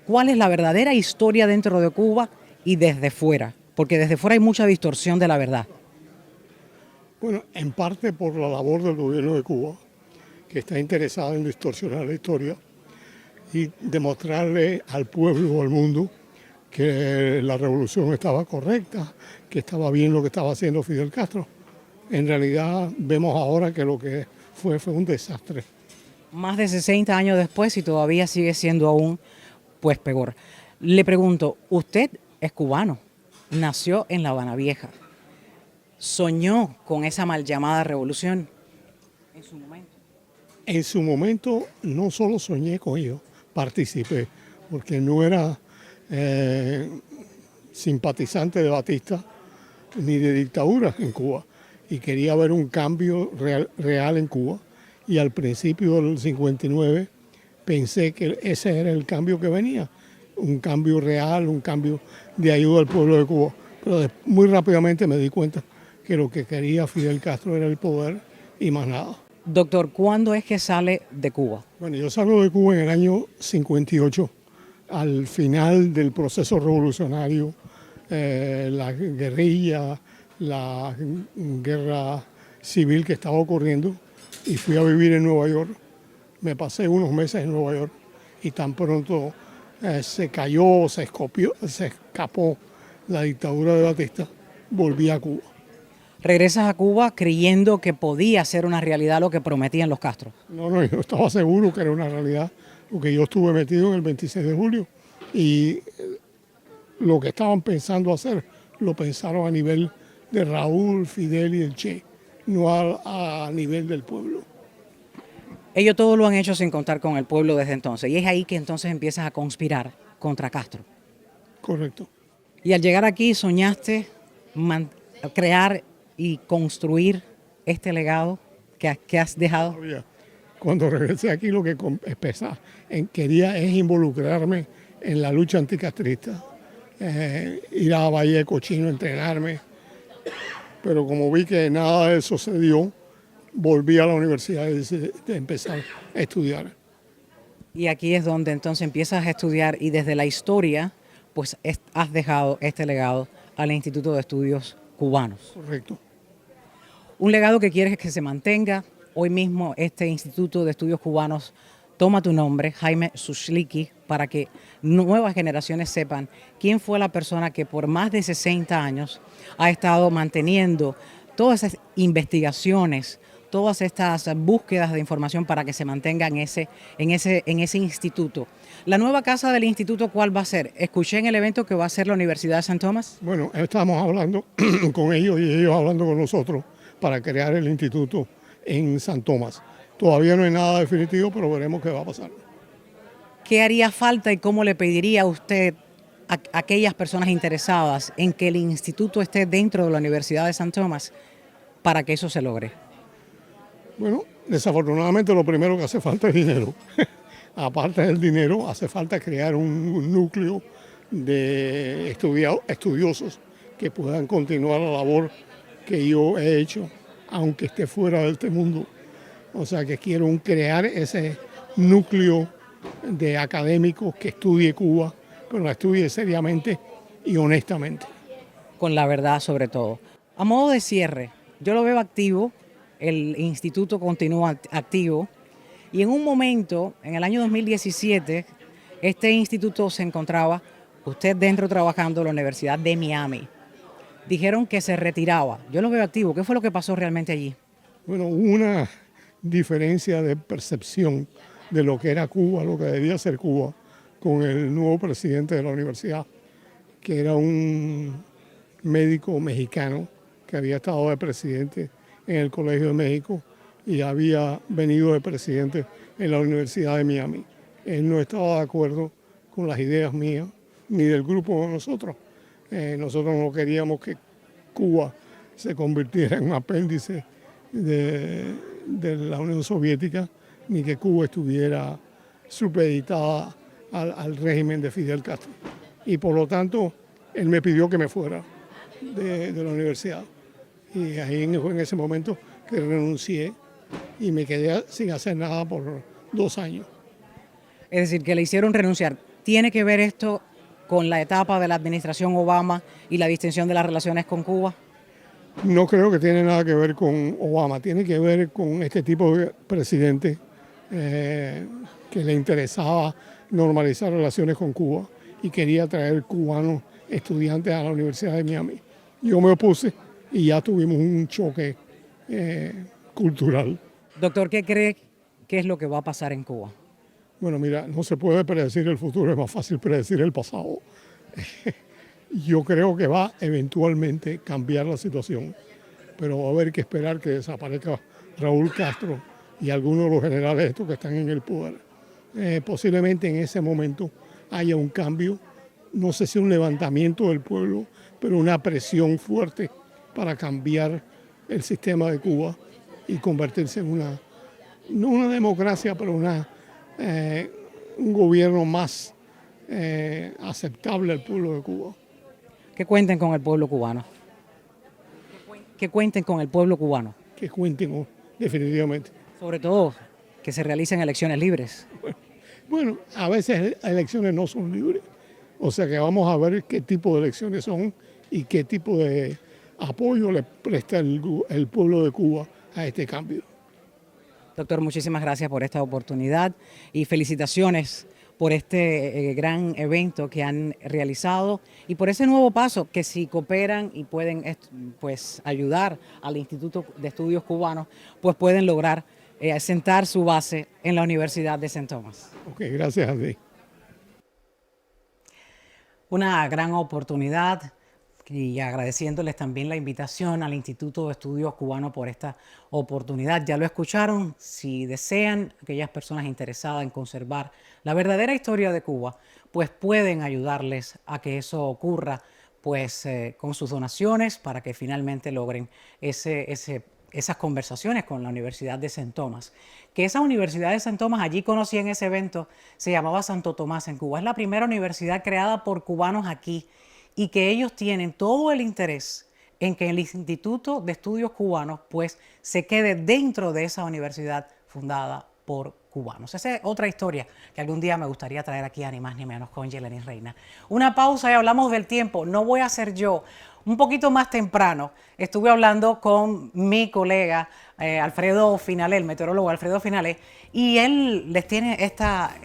Speaker 2: cuál es la verdadera historia dentro de Cuba y desde fuera, porque desde fuera hay mucha distorsión de la verdad.
Speaker 6: Bueno, en parte por la labor del gobierno de Cuba, que está interesado en distorsionar la historia y demostrarle al pueblo o al mundo que la revolución estaba correcta, que estaba bien lo que estaba haciendo Fidel Castro. En realidad vemos ahora que lo que fue un desastre.
Speaker 2: Más de 60 años después y todavía sigue siendo aún pues peor. Le pregunto, usted es cubano, nació en La Habana Vieja, ¿soñó con esa mal llamada revolución en su momento?
Speaker 6: En su momento no solo soñé con ello, participé, porque no era simpatizante de Batista ni de dictadura en Cuba, y quería ver un cambio real en Cuba, y al principio del 59 pensé que ese era el cambio que venía, un cambio real, un cambio de ayuda al pueblo de Cuba, pero muy rápidamente me di cuenta que lo que quería Fidel Castro era el poder y más nada.
Speaker 2: Doctor, ¿cuándo es que sale de Cuba?
Speaker 6: Bueno, yo salgo de Cuba en el año 58, al final del proceso revolucionario, la guerrilla, la guerra civil que estaba ocurriendo, y fui a vivir en Nueva York. Me pasé unos meses en Nueva York y tan pronto se escapó la dictadura de Batista, volví a Cuba.
Speaker 2: ¿Regresas a Cuba creyendo que podía ser una realidad lo que prometían los Castro?
Speaker 6: No, yo estaba seguro que era una realidad, porque yo estuve metido en el 26 de julio y lo que estaban pensando hacer, lo pensaron a nivel de Raúl, Fidel y el Che, no a nivel del pueblo.
Speaker 2: Ellos todo lo han hecho sin contar con el pueblo desde entonces. Y es ahí que entonces empiezas a conspirar contra Castro.
Speaker 6: Correcto.
Speaker 2: Y al llegar aquí soñaste crear y construir este legado que has dejado.
Speaker 6: Cuando regresé aquí lo que quería es involucrarme en la lucha anticastrista, ir a Valle de Cochino, entrenarme, pero como vi que nada de eso se dio, volví a la universidad y decidí empezar a estudiar.
Speaker 2: Y aquí es donde entonces empiezas a estudiar y desde la historia pues has dejado este legado al Instituto de Estudios Cubanos.
Speaker 6: Correcto.
Speaker 2: Un legado que quieres que se mantenga. Hoy mismo este Instituto de Estudios Cubanos toma tu nombre, Jaime Suslicki, para que nuevas generaciones sepan quién fue la persona que por más de 60 años ha estado manteniendo todas esas investigaciones, todas estas búsquedas de información para que se mantengan en ese instituto. La nueva casa del instituto, ¿cuál va a ser? Escuché en el evento que va a ser la Universidad de San Tomás.
Speaker 6: Bueno, estamos hablando con ellos y ellos hablando con nosotros para crear el instituto en San Tomás. Todavía no hay nada definitivo, pero veremos qué va a pasar.
Speaker 2: ¿Qué haría falta y cómo le pediría a usted a aquellas personas interesadas en que el instituto esté dentro de la Universidad de San Tomás para que eso se logre?
Speaker 6: Bueno, desafortunadamente lo primero que hace falta es dinero. Aparte del dinero, hace falta crear un núcleo de estudiosos que puedan continuar la labor que yo he hecho, aunque esté fuera de este mundo. O sea que quiero crear ese núcleo de académicos que estudie Cuba, pero la estudie seriamente y honestamente.
Speaker 2: Con la verdad sobre todo. A modo de cierre, yo lo veo activo, el instituto continúa activo y en un momento, en el año 2017, este instituto se encontraba, usted dentro trabajando en la Universidad de Miami. Dijeron que se retiraba. Yo lo veo activo. ¿Qué fue lo que pasó realmente allí?
Speaker 6: Bueno, hubo una diferencia de percepción de lo que era Cuba, lo que debía ser Cuba, con el nuevo presidente de la universidad, que era un médico mexicano que había estado de presidente en el Colegio de México y había venido de presidente en la Universidad de Miami. Él no estaba de acuerdo con las ideas mías ni del grupo de nosotros. Nosotros no queríamos que Cuba se convirtiera en un apéndice de la Unión Soviética, ni que Cuba estuviera supeditada al régimen de Fidel Castro. Y por lo tanto, él me pidió que me fuera de la universidad. Y ahí fue en ese momento que renuncié y me quedé sin hacer nada por 2 años.
Speaker 2: Es decir, que le hicieron renunciar. ¿Tiene que ver esto con la etapa de la administración Obama y la distensión de las relaciones con Cuba?
Speaker 6: No creo que tiene nada que ver con Obama, tiene que ver con este tipo de presidente que le interesaba normalizar relaciones con Cuba y quería traer cubanos estudiantes a la Universidad de Miami. Yo me opuse y ya tuvimos un choque cultural.
Speaker 2: Doctor, ¿qué cree que es lo que va a pasar en Cuba?
Speaker 6: Bueno, mira, no se puede predecir el futuro, es más fácil predecir el pasado. Yo creo que va eventualmente cambiar la situación, pero va a haber que esperar que desaparezca Raúl Castro y algunos de los generales estos que están en el poder. Posiblemente en ese momento haya un cambio, no sé si un levantamiento del pueblo, pero una presión fuerte para cambiar el sistema de Cuba y convertirse en no una democracia, pero un gobierno más aceptable al pueblo de Cuba.
Speaker 2: Que cuenten con el pueblo cubano. Que cuenten con el pueblo cubano.
Speaker 6: Que cuenten, definitivamente.
Speaker 2: Sobre todo, que se realicen elecciones libres.
Speaker 6: Bueno, a veces elecciones no son libres. O sea que vamos a ver qué tipo de elecciones son y qué tipo de apoyo le presta el pueblo de Cuba a este cambio.
Speaker 2: Doctor, muchísimas gracias por esta oportunidad y felicitaciones por este gran evento que han realizado y por ese nuevo paso que si cooperan y pueden pues ayudar al Instituto de Estudios Cubanos, pues pueden lograr sentar su base en la Universidad de San Tomás.
Speaker 6: Ok, gracias a ti.
Speaker 2: Una gran oportunidad y agradeciéndoles también la invitación al Instituto de Estudios Cubanos por esta oportunidad. Ya lo escucharon, si desean, aquellas personas interesadas en conservar la verdadera historia de Cuba, pues pueden ayudarles a que eso ocurra, pues con sus donaciones para que finalmente logren esas conversaciones con la Universidad de St. Thomas. Que esa Universidad de St. Thomas, allí conocí en ese evento, se llamaba Santo Tomás en Cuba. Es la primera universidad creada por cubanos aquí y que ellos tienen todo el interés en que el Instituto de Estudios Cubanos pues se quede dentro de esa universidad fundada por cubanos. Esa es otra historia que algún día me gustaría traer aquí a Ni Más Ni Menos con Yelenis Reina. Una pausa y hablamos del tiempo. No voy a ser yo. Un poquito más temprano estuve hablando con mi colega Alfredo Finalé, el meteorólogo Alfredo Finalé, y él les tiene esta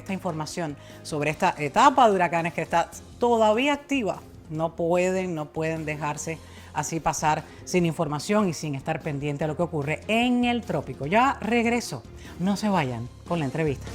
Speaker 2: información sobre esta etapa de huracanes que está todavía activa. No pueden dejarse así pasar sin información y sin estar pendiente a lo que ocurre en el trópico. Ya regreso. No se vayan con la entrevista.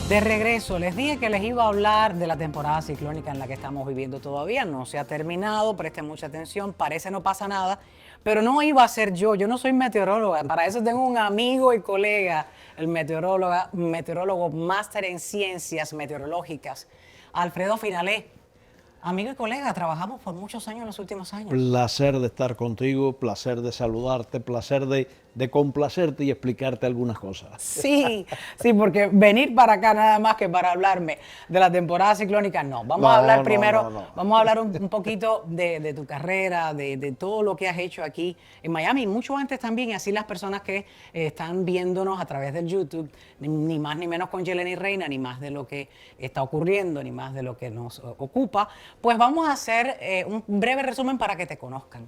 Speaker 2: De regreso, les dije que les iba a hablar de la temporada ciclónica en la que estamos viviendo todavía. No se ha terminado, presten mucha atención, parece no pasa nada, pero no iba a ser yo no soy meteoróloga, para eso tengo un amigo y colega, el meteorólogo máster en ciencias meteorológicas, Alfredo Finalé. Amigo y colega, trabajamos por muchos años en los últimos años.
Speaker 7: Placer de estar contigo, placer de saludarte, placer de complacerte y explicarte algunas cosas.
Speaker 2: Sí, porque venir para acá nada más que para hablarme de la temporada ciclónica, no. Vamos a hablar primero, vamos a hablar un poquito de tu carrera, de todo lo que has hecho aquí en Miami, y mucho antes también, y así las personas que están viéndonos a través del YouTube, ni más ni menos con Yelenis Reina, ni más de lo que está ocurriendo, ni más de lo que nos ocupa, pues vamos a hacer un breve resumen para que te conozcan.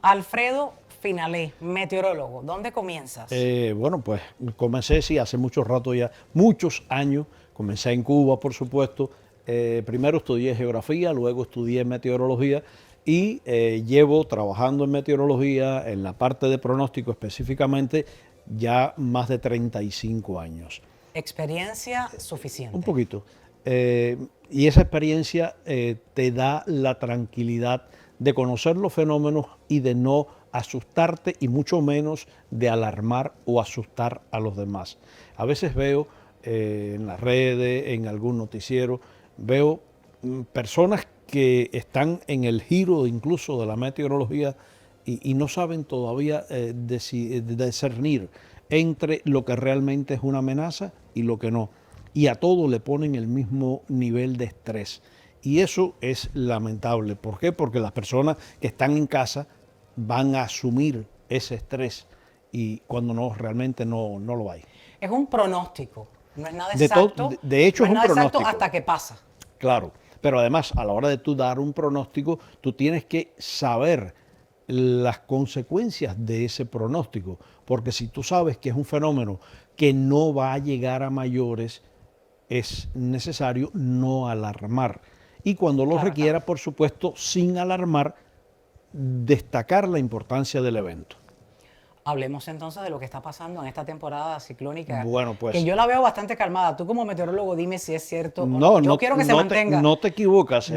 Speaker 2: Alfredo Finalé, meteorólogo, ¿dónde comienzas?
Speaker 7: Bueno, pues comencé, sí, hace mucho rato ya, muchos años. Comencé en Cuba, por supuesto. Primero estudié geografía, luego estudié meteorología y llevo trabajando en meteorología, en la parte de pronóstico específicamente, ya más de 35 años.
Speaker 2: Experiencia suficiente.
Speaker 7: Un poquito. Y esa experiencia te da la tranquilidad de conocer los fenómenos y de no asustarte y mucho menos de alarmar o asustar a los demás. A veces veo en las redes, en algún noticiero, veo personas que están en el giro incluso de la meteorología y no saben todavía discernir entre lo que realmente es una amenaza y lo que no. Y a todo le ponen el mismo nivel de estrés. Y eso es lamentable. ¿Por qué? Porque las personas que están en casa van a asumir ese estrés y cuando realmente no lo hay.
Speaker 2: Es un pronóstico, no es nada exacto.
Speaker 7: De hecho,
Speaker 2: no
Speaker 7: es un pronóstico.
Speaker 2: Exacto hasta que pasa.
Speaker 7: Claro, pero además a la hora de tú dar un pronóstico, tú tienes que saber las consecuencias de ese pronóstico, porque si tú sabes que es un fenómeno que no va a llegar a mayores, es necesario no alarmar. Y cuando lo requiera, por supuesto, sin alarmar, destacar la importancia del evento.
Speaker 2: Hablemos entonces de lo que está pasando en esta temporada ciclónica.
Speaker 7: Bueno, pues,
Speaker 2: que yo la veo bastante calmada. Tú como meteorólogo dime si es cierto.
Speaker 7: No,
Speaker 2: quiero que se mantenga.
Speaker 7: No te equivocas.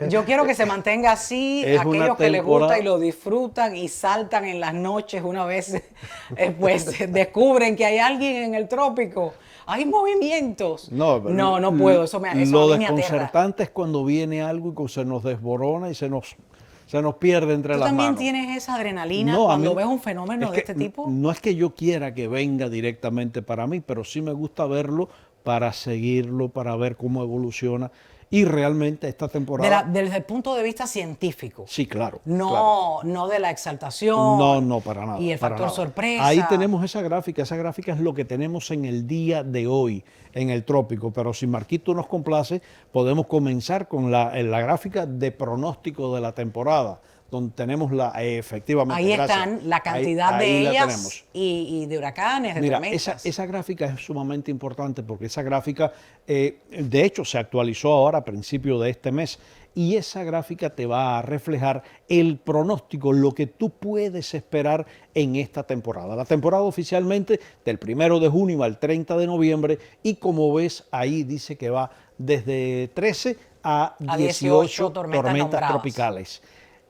Speaker 2: Yo quiero que se mantenga así. Aquellos que les gusta y lo disfrutan y saltan en las noches una vez pues descubren que hay alguien en el trópico. Hay movimientos. No puedo. Eso me aterra.
Speaker 7: Lo desconcertante es cuando viene algo y se nos desborona y se nos pierde entre las manos. ¿Tú también
Speaker 2: tienes esa adrenalina cuando ves un fenómeno de este tipo?
Speaker 7: No es que yo quiera que venga directamente para mí, pero sí me gusta verlo para seguirlo, para ver cómo evoluciona. Y realmente esta temporada...
Speaker 2: Desde el punto de vista científico.
Speaker 7: Sí, claro.
Speaker 2: No de la exaltación.
Speaker 7: No, para nada.
Speaker 2: Y el factor sorpresa.
Speaker 7: Ahí tenemos esa gráfica. Esa gráfica es lo que tenemos en el día de hoy en el trópico. Pero si Marquito nos complace, podemos comenzar con la gráfica de pronóstico de la temporada, donde tenemos efectivamente.
Speaker 2: Ahí están la cantidad de ellas y de huracanes, de tormentas.
Speaker 7: Esa gráfica es sumamente importante porque esa gráfica, de hecho, se actualizó ahora a principios de este mes y esa gráfica te va a reflejar el pronóstico, lo que tú puedes esperar en esta temporada. La temporada oficialmente del 1 de junio al 30 de noviembre y como ves ahí dice que va desde 13 a 18 tormentas tropicales.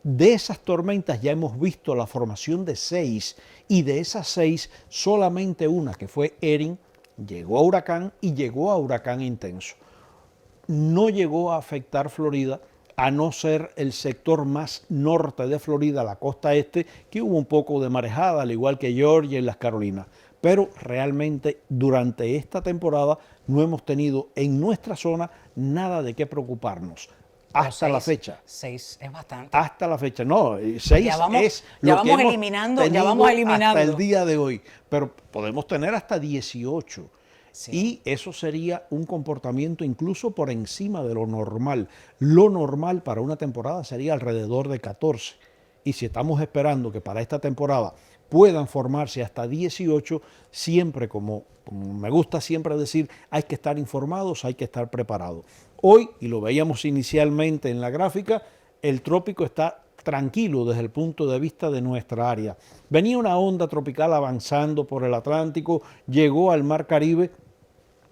Speaker 7: De esas tormentas ya hemos visto la formación de 6 y de esas 6 solamente una, que fue Erin, llegó a huracán y llegó a huracán intenso. No llegó a afectar Florida, a no ser el sector más norte de Florida, la costa este, que hubo un poco de marejada, al igual que Georgia y las Carolinas. Pero realmente durante esta temporada no hemos tenido en nuestra zona nada de qué preocuparnos. Hasta la fecha.
Speaker 2: 6 es bastante.
Speaker 7: Hasta la fecha. No, 6 es
Speaker 2: ya
Speaker 7: lo
Speaker 2: vamos
Speaker 7: que hemos
Speaker 2: eliminando,
Speaker 7: tenido
Speaker 2: ya vamos eliminando.
Speaker 7: hasta el día de hoy. Pero podemos tener hasta 18.
Speaker 2: Sí.
Speaker 7: Y eso sería un comportamiento incluso por encima de lo normal. Lo normal para una temporada sería alrededor de 14. Y si estamos esperando que para esta temporada puedan formarse hasta 18, siempre, como me gusta siempre decir, hay que estar informados, hay que estar preparados. Hoy, y lo veíamos inicialmente en la gráfica, el trópico está tranquilo desde el punto de vista de nuestra área. Venía una onda tropical avanzando por el Atlántico, llegó al Mar Caribe,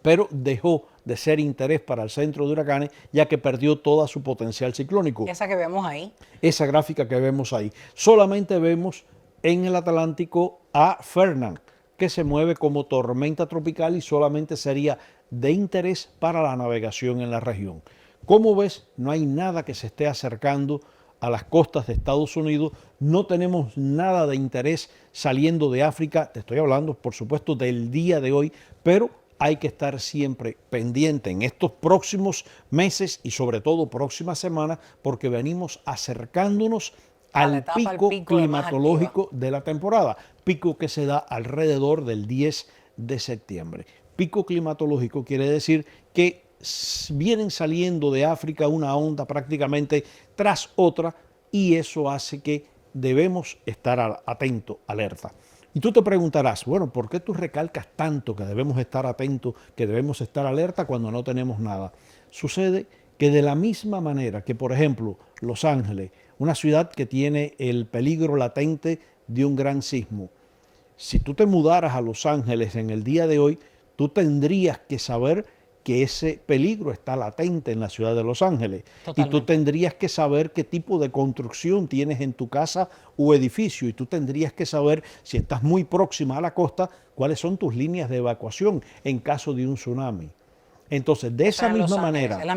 Speaker 7: pero dejó de ser interés para el centro de huracanes, ya que perdió toda su potencial ciclónico.
Speaker 2: Esa que vemos ahí.
Speaker 7: Esa gráfica que vemos ahí. Solamente vemos en el Atlántico a Fernand, que se mueve como tormenta tropical y solamente sería de interés para la navegación en la región. Como ves, no hay nada que se esté acercando a las costas de Estados Unidos, no tenemos nada de interés saliendo de África, te estoy hablando por supuesto del día de hoy, pero hay que estar siempre pendiente en estos próximos meses y sobre todo próximas semanas, porque venimos acercándonos al pico climatológico de la temporada, pico que se da alrededor del 10 de septiembre. Pico climatológico quiere decir que vienen saliendo de África una onda prácticamente tras otra y eso hace que debemos estar atentos, alerta. Y tú te preguntarás, bueno, ¿por qué tú recalcas tanto que debemos estar atentos, que debemos estar alerta cuando no tenemos nada? Sucede que de la misma manera que, por ejemplo, Los Ángeles, una ciudad que tiene el peligro latente de un gran sismo, si tú te mudaras a Los Ángeles en el día de hoy, tú tendrías que saber que ese peligro está latente en la ciudad de Los Ángeles.
Speaker 2: Totalmente.
Speaker 7: Y tú tendrías que saber qué tipo de construcción tienes en tu casa o edificio. Y tú tendrías que saber, si estás muy próxima a la costa, cuáles son tus líneas de evacuación en caso de un tsunami. Entonces, de esa misma manera...
Speaker 2: Es la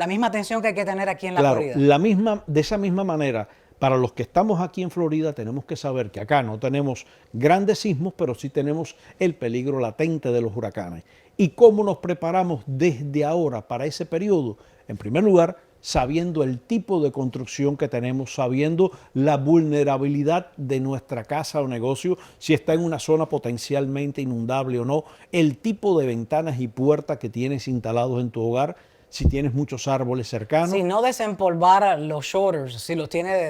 Speaker 2: misma atención que hay que tener aquí en la Florida.
Speaker 7: De esa misma manera, para los que estamos aquí en Florida, tenemos que saber que acá no tenemos grandes sismos, pero sí tenemos el peligro latente de los huracanes. ¿Y cómo nos preparamos desde ahora para ese periodo? En primer lugar, sabiendo el tipo de construcción que tenemos, sabiendo la vulnerabilidad de nuestra casa o negocio, si está en una zona potencialmente inundable o no, el tipo de ventanas y puertas que tienes instalados en tu hogar, si tienes muchos árboles cercanos.
Speaker 2: Si no desempolvar los shoulders, si los tiene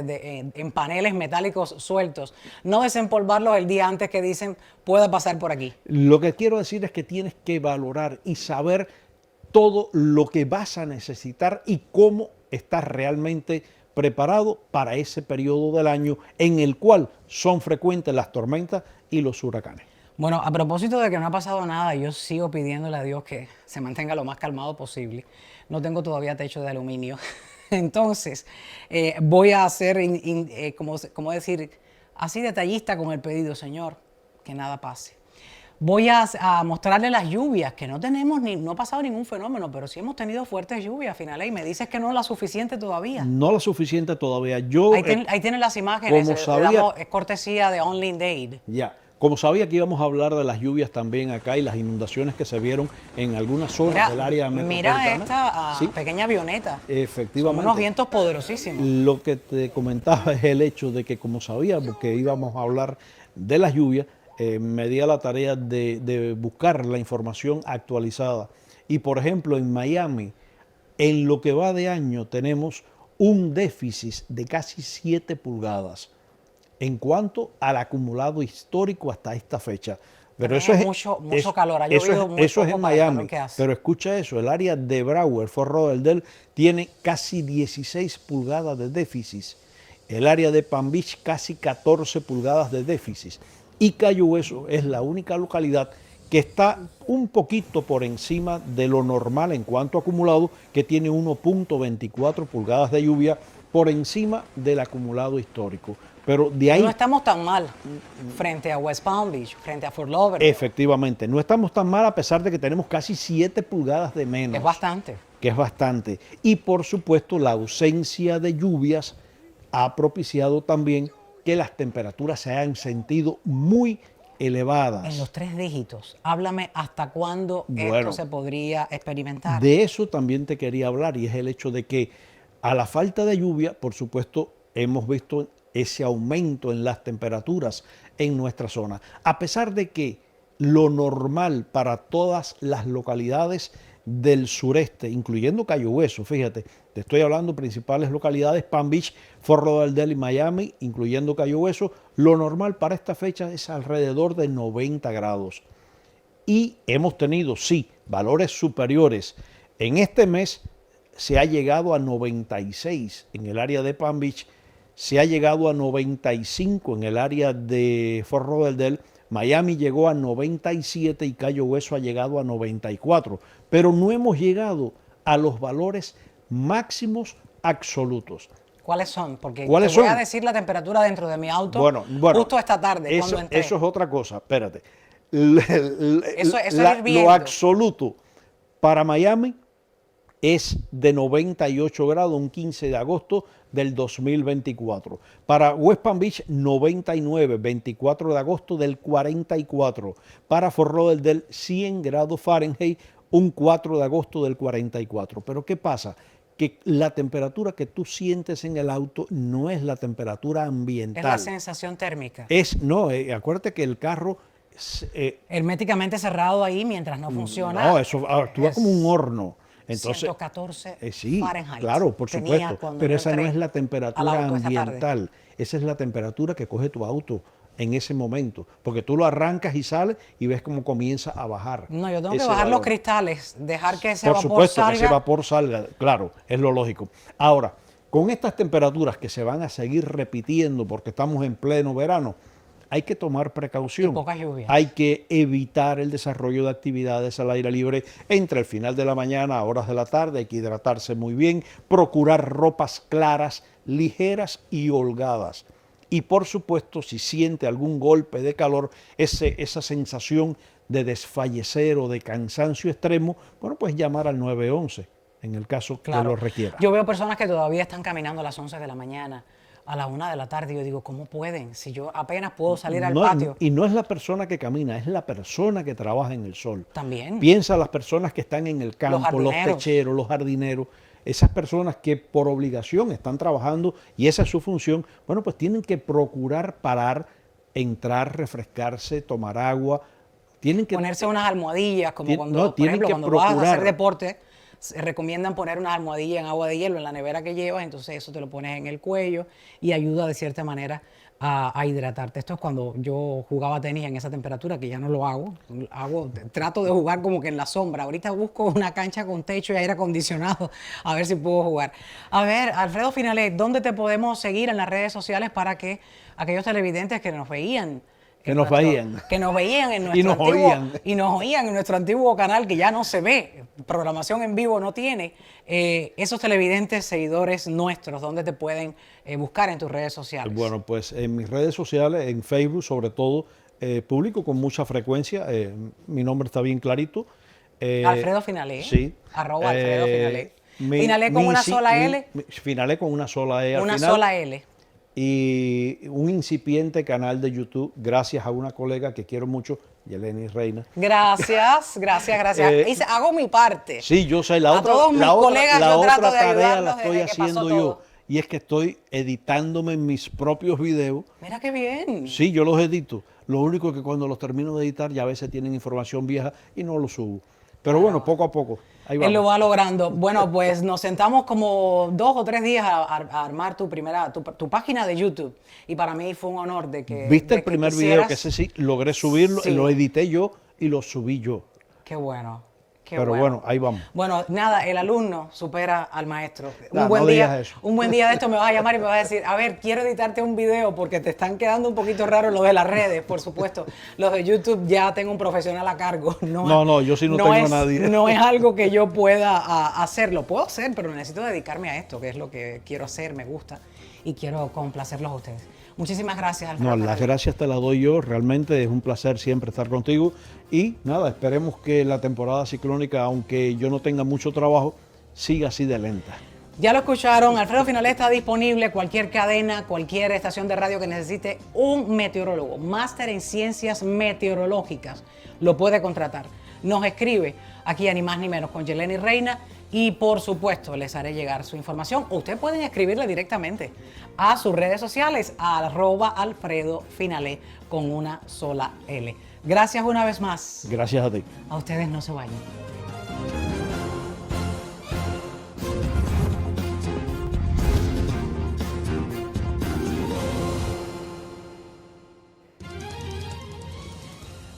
Speaker 2: en paneles metálicos sueltos, no desempolvarlos el día antes que dicen pueda pasar por aquí.
Speaker 7: Lo que quiero decir es que tienes que valorar y saber todo lo que vas a necesitar y cómo estás realmente preparado para ese periodo del año en el cual son frecuentes las tormentas y los huracanes.
Speaker 2: Bueno, a propósito de que no ha pasado nada, yo sigo pidiéndole a Dios que se mantenga lo más calmado posible. No tengo todavía techo de aluminio. Entonces, voy a ser, como decir, así detallista con el pedido, Señor, que nada pase. Voy a mostrarle las lluvias, que no ha pasado ningún fenómeno, pero sí hemos tenido fuertes lluvias, Finalé, y me dices que no es la suficiente todavía.
Speaker 7: No la suficiente todavía.
Speaker 2: Ahí tienen las imágenes, es cortesía de Only Dade.
Speaker 7: Ya. Como sabía que íbamos a hablar de las lluvias también acá y las inundaciones que se vieron en algunas zonas del área metropolitana.
Speaker 2: Mira esta ¿sí? Pequeña avioneta.
Speaker 7: Efectivamente.
Speaker 2: Son unos vientos poderosísimos.
Speaker 7: Lo que te comentaba es el hecho de que como sabíamos que íbamos a hablar de las lluvias, me di a la tarea de buscar la información actualizada. Y por ejemplo en Miami, en lo que va de año tenemos un déficit de casi 7 pulgadas. En cuanto al acumulado histórico hasta esta fecha. Pero
Speaker 2: También
Speaker 7: eso es
Speaker 2: mucho calor, ha llovido muy
Speaker 7: eso es
Speaker 2: poco
Speaker 7: en
Speaker 2: para el calor
Speaker 7: Miami.
Speaker 2: que hace.
Speaker 7: Pero escucha eso, el área de Broward, Fort Lauderdale, tiene casi 16 pulgadas de déficit. El área de Palm Beach casi 14 pulgadas de déficit. Y Cayo Hueso es la única localidad que está un poquito por encima de lo normal en cuanto a acumulado, que tiene 1.24 pulgadas de lluvia por encima del acumulado histórico. Pero de ahí...
Speaker 2: No estamos tan mal frente a West Palm Beach, frente a Fort Lauderdale.
Speaker 7: Efectivamente, no estamos tan mal a pesar de que tenemos casi 7 pulgadas de menos.
Speaker 2: Es bastante.
Speaker 7: Que es bastante. Y por supuesto la ausencia de lluvias ha propiciado también que las temperaturas se hayan sentido muy elevadas.
Speaker 2: En los 3 dígitos, háblame hasta cuándo
Speaker 7: Bueno,
Speaker 2: esto se podría experimentar.
Speaker 7: De eso también te quería hablar, y es el hecho de que a la falta de lluvia, por supuesto, hemos visto ese aumento en las temperaturas en nuestra zona. A pesar de que lo normal para todas las localidades del sureste, incluyendo Cayo Hueso, fíjate, te estoy hablando principales localidades, Palm Beach, Fort Lauderdale y Miami, incluyendo Cayo Hueso, lo normal para esta fecha es alrededor de 90 grados. Y hemos tenido, sí, valores superiores. En este mes se ha llegado a 96 en el área de Palm Beach, se ha llegado a 95 en el área de Fort Lauderdale, Miami llegó a 97 y Cayo Hueso ha llegado a 94, pero no hemos llegado a los valores máximos absolutos.
Speaker 2: ¿Cuáles son? Porque
Speaker 7: ¿Cuáles
Speaker 2: te voy
Speaker 7: son?
Speaker 2: a decir la temperatura dentro de mi auto
Speaker 7: Bueno,
Speaker 2: justo esta tarde
Speaker 7: eso,
Speaker 2: cuando entré.
Speaker 7: eso es otra cosa, espérate.
Speaker 2: Eso es ir viendo.
Speaker 7: Lo absoluto para Miami es de 98 grados, un 15 de agosto del 2024. Para West Palm Beach, 99, 24 de agosto del 44. Para Fort Lauderdale, 100 grados Fahrenheit, un 4 de agosto del 44. Pero ¿qué pasa? Que la temperatura que tú sientes en el auto no es la temperatura ambiental.
Speaker 2: Es la sensación térmica.
Speaker 7: No, acuérdate que el carro...
Speaker 2: Herméticamente cerrado ahí mientras no funciona.
Speaker 7: No, eso actúa como un horno. Entonces,
Speaker 2: 114
Speaker 7: sí,
Speaker 2: Fahrenheit.
Speaker 7: claro, por
Speaker 2: tenía
Speaker 7: supuesto,
Speaker 2: cuando
Speaker 7: pero
Speaker 2: yo
Speaker 7: esa no
Speaker 2: entré
Speaker 7: es la
Speaker 2: al
Speaker 7: temperatura
Speaker 2: auto esta tarde.
Speaker 7: ambiental, esa es la temperatura que coge tu auto en ese momento, porque tú lo arrancas y sales y ves cómo comienza a bajar.
Speaker 2: No, yo tengo que
Speaker 7: ese
Speaker 2: bajar los
Speaker 7: valor.
Speaker 2: cristales, dejar que ese
Speaker 7: Por
Speaker 2: vapor
Speaker 7: supuesto,
Speaker 2: salga.
Speaker 7: que ese vapor salga, claro, es lo lógico. Ahora, con estas temperaturas que se van a seguir repitiendo porque estamos en pleno verano, hay que tomar precaución.
Speaker 2: Y poca lluvia.
Speaker 7: Hay que evitar el desarrollo de actividades al aire libre entre el final de la mañana a horas de la tarde. Hay que hidratarse muy bien, procurar ropas claras, ligeras y holgadas. Y por supuesto, si siente algún golpe de calor, esa sensación de desfallecer o de cansancio extremo, bueno, pues llamar al 911 en el caso que lo requiera.
Speaker 2: Yo veo personas que todavía están caminando a las 11 de la mañana, a la 1 de la tarde. Yo digo, ¿cómo pueden? Si yo apenas puedo salir al patio.
Speaker 7: Y no es la persona que camina, es la persona que trabaja en el sol.
Speaker 2: También.
Speaker 7: Piensa las personas que están en el campo, los techeros, los jardineros, esas personas que por obligación están trabajando y esa es su función, bueno, pues tienen que procurar parar, entrar, refrescarse, tomar agua. Tienen que
Speaker 2: ponerse unas almohadillas, como cuando, por
Speaker 7: tienen
Speaker 2: ejemplo,
Speaker 7: que
Speaker 2: cuando vas a
Speaker 7: procurar.
Speaker 2: hacer deporte, se recomiendan poner unas almohadillas en agua de hielo en la nevera que llevas, entonces eso te lo pones en el cuello y ayuda de cierta manera a hidratarte. Esto es cuando yo jugaba tenis en esa temperatura, que ya no lo hago. Trato de jugar como que en la sombra. Ahorita busco una cancha con techo y aire acondicionado a ver si puedo jugar. A ver, Alfredo Finalet, ¿dónde te podemos seguir en las redes sociales para que aquellos televidentes que nos veían en nuestro en nuestro antiguo canal, que ya no se ve, programación en vivo no tiene, esos televidentes, seguidores nuestros, ¿dónde te pueden buscar en tus redes sociales?
Speaker 7: Bueno, pues en mis redes sociales, en Facebook sobre todo, publico con mucha frecuencia, mi nombre está bien clarito.
Speaker 2: Alfredo Finalet.
Speaker 7: Sí.
Speaker 2: Arroba Alfredo Finalet. Finalet con una sola L.
Speaker 7: Finalet con una sola E al final.
Speaker 2: Una sola L.
Speaker 7: Y un incipiente canal de YouTube, gracias a una colega que quiero mucho, Yeleni Reina.
Speaker 2: Gracias. Hago mi parte.
Speaker 7: Sí, yo sé, la otra tarea la estoy haciendo yo. Y es que estoy editándome mis propios videos.
Speaker 2: Mira qué bien.
Speaker 7: Sí, yo los edito. Lo único que cuando los termino de editar ya a veces tienen información vieja y no los subo. Pero bueno, poco a poco. Ahí
Speaker 2: Él lo
Speaker 7: vamos.
Speaker 2: va logrando. Bueno, pues nos sentamos como 2 o 3 días a armar tu página de YouTube. Y para mí fue un honor de que
Speaker 7: ¿Viste
Speaker 2: de
Speaker 7: el
Speaker 2: que
Speaker 7: primer video? Que
Speaker 2: quisieras-
Speaker 7: ese sí, logré subirlo,
Speaker 2: Sí.
Speaker 7: lo edité yo y lo subí yo.
Speaker 2: Qué bueno. Qué
Speaker 7: Pero bueno, ahí vamos.
Speaker 2: Bueno, nada, el alumno supera al maestro.
Speaker 7: Nah, no digas eso.
Speaker 2: Un buen día de esto me vas a llamar y me vas a decir, a ver, quiero editarte un video porque te están quedando un poquito raros los de las redes, por supuesto. Los de YouTube ya tengo un profesional a cargo.
Speaker 7: No, yo sí no tengo a nadie.
Speaker 2: No es algo que yo pueda hacer. Lo puedo hacer, pero necesito dedicarme a esto, que es lo que quiero hacer, me gusta y quiero complacerlos a ustedes. Muchísimas gracias, Alfredo.
Speaker 7: No, las
Speaker 2: Ferrer.
Speaker 7: gracias te las doy yo. Realmente es un placer siempre estar contigo. Y nada, esperemos que la temporada ciclónica, aunque yo no tenga mucho trabajo, siga así de lenta.
Speaker 2: Ya lo escucharon, Alfredo Finalé está disponible, cualquier cadena, cualquier estación de radio que necesite un meteorólogo, máster en ciencias meteorológicas, lo puede contratar. Nos escribe aquí a Ni Más Ni Menos con Yeleni Reina y por supuesto les haré llegar su información. O ustedes pueden escribirle directamente a sus redes sociales, a @Alfredo Finalé con una sola L. Gracias una vez más.
Speaker 7: Gracias a ti.
Speaker 2: A ustedes no se vayan.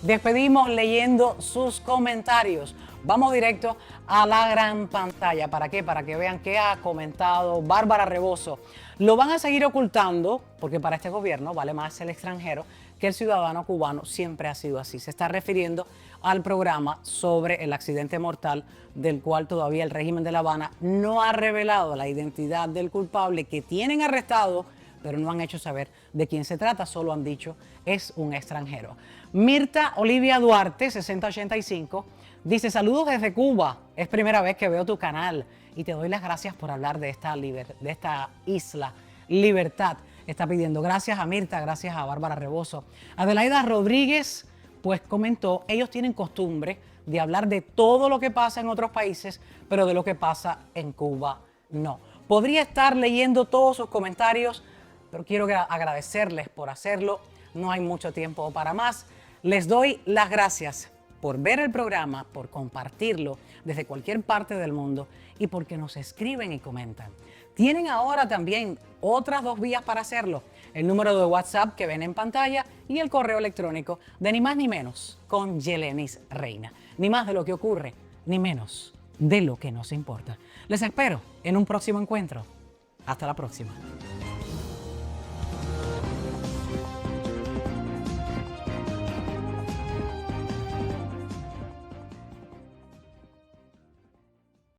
Speaker 2: Despedimos leyendo sus comentarios. Vamos directo a la gran pantalla. ¿Para qué? Para que vean qué ha comentado Bárbara Rebozo. Lo van a seguir ocultando porque para este gobierno vale más el extranjero que el ciudadano cubano. Siempre ha sido así. Se está refiriendo al programa sobre el accidente mortal del cual todavía el régimen de La Habana no ha revelado la identidad del culpable que tienen arrestado, pero no han hecho saber de quién se trata, solo han dicho es un extranjero. Mirta Olivia Duarte, 6085, dice: saludos desde Cuba, es primera vez que veo tu canal y te doy las gracias por hablar de esta isla, libertad. Está pidiendo gracias a Mirta, gracias a Bárbara Rebozo. Adelaida Rodríguez, pues comentó, ellos tienen costumbre de hablar de todo lo que pasa en otros países, pero de lo que pasa en Cuba no. Podría estar leyendo todos sus comentarios, pero quiero agradecerles por hacerlo. No hay mucho tiempo para más. Les doy las gracias por ver el programa, por compartirlo desde cualquier parte del mundo y porque nos escriben y comentan. Tienen ahora también otras 2 vías para hacerlo. El número de WhatsApp que ven en pantalla y el correo electrónico de Ni Más Ni Menos con Yelenis Reina. Ni más de lo que ocurre, ni menos de lo que nos importa. Les espero en un próximo encuentro. Hasta la próxima.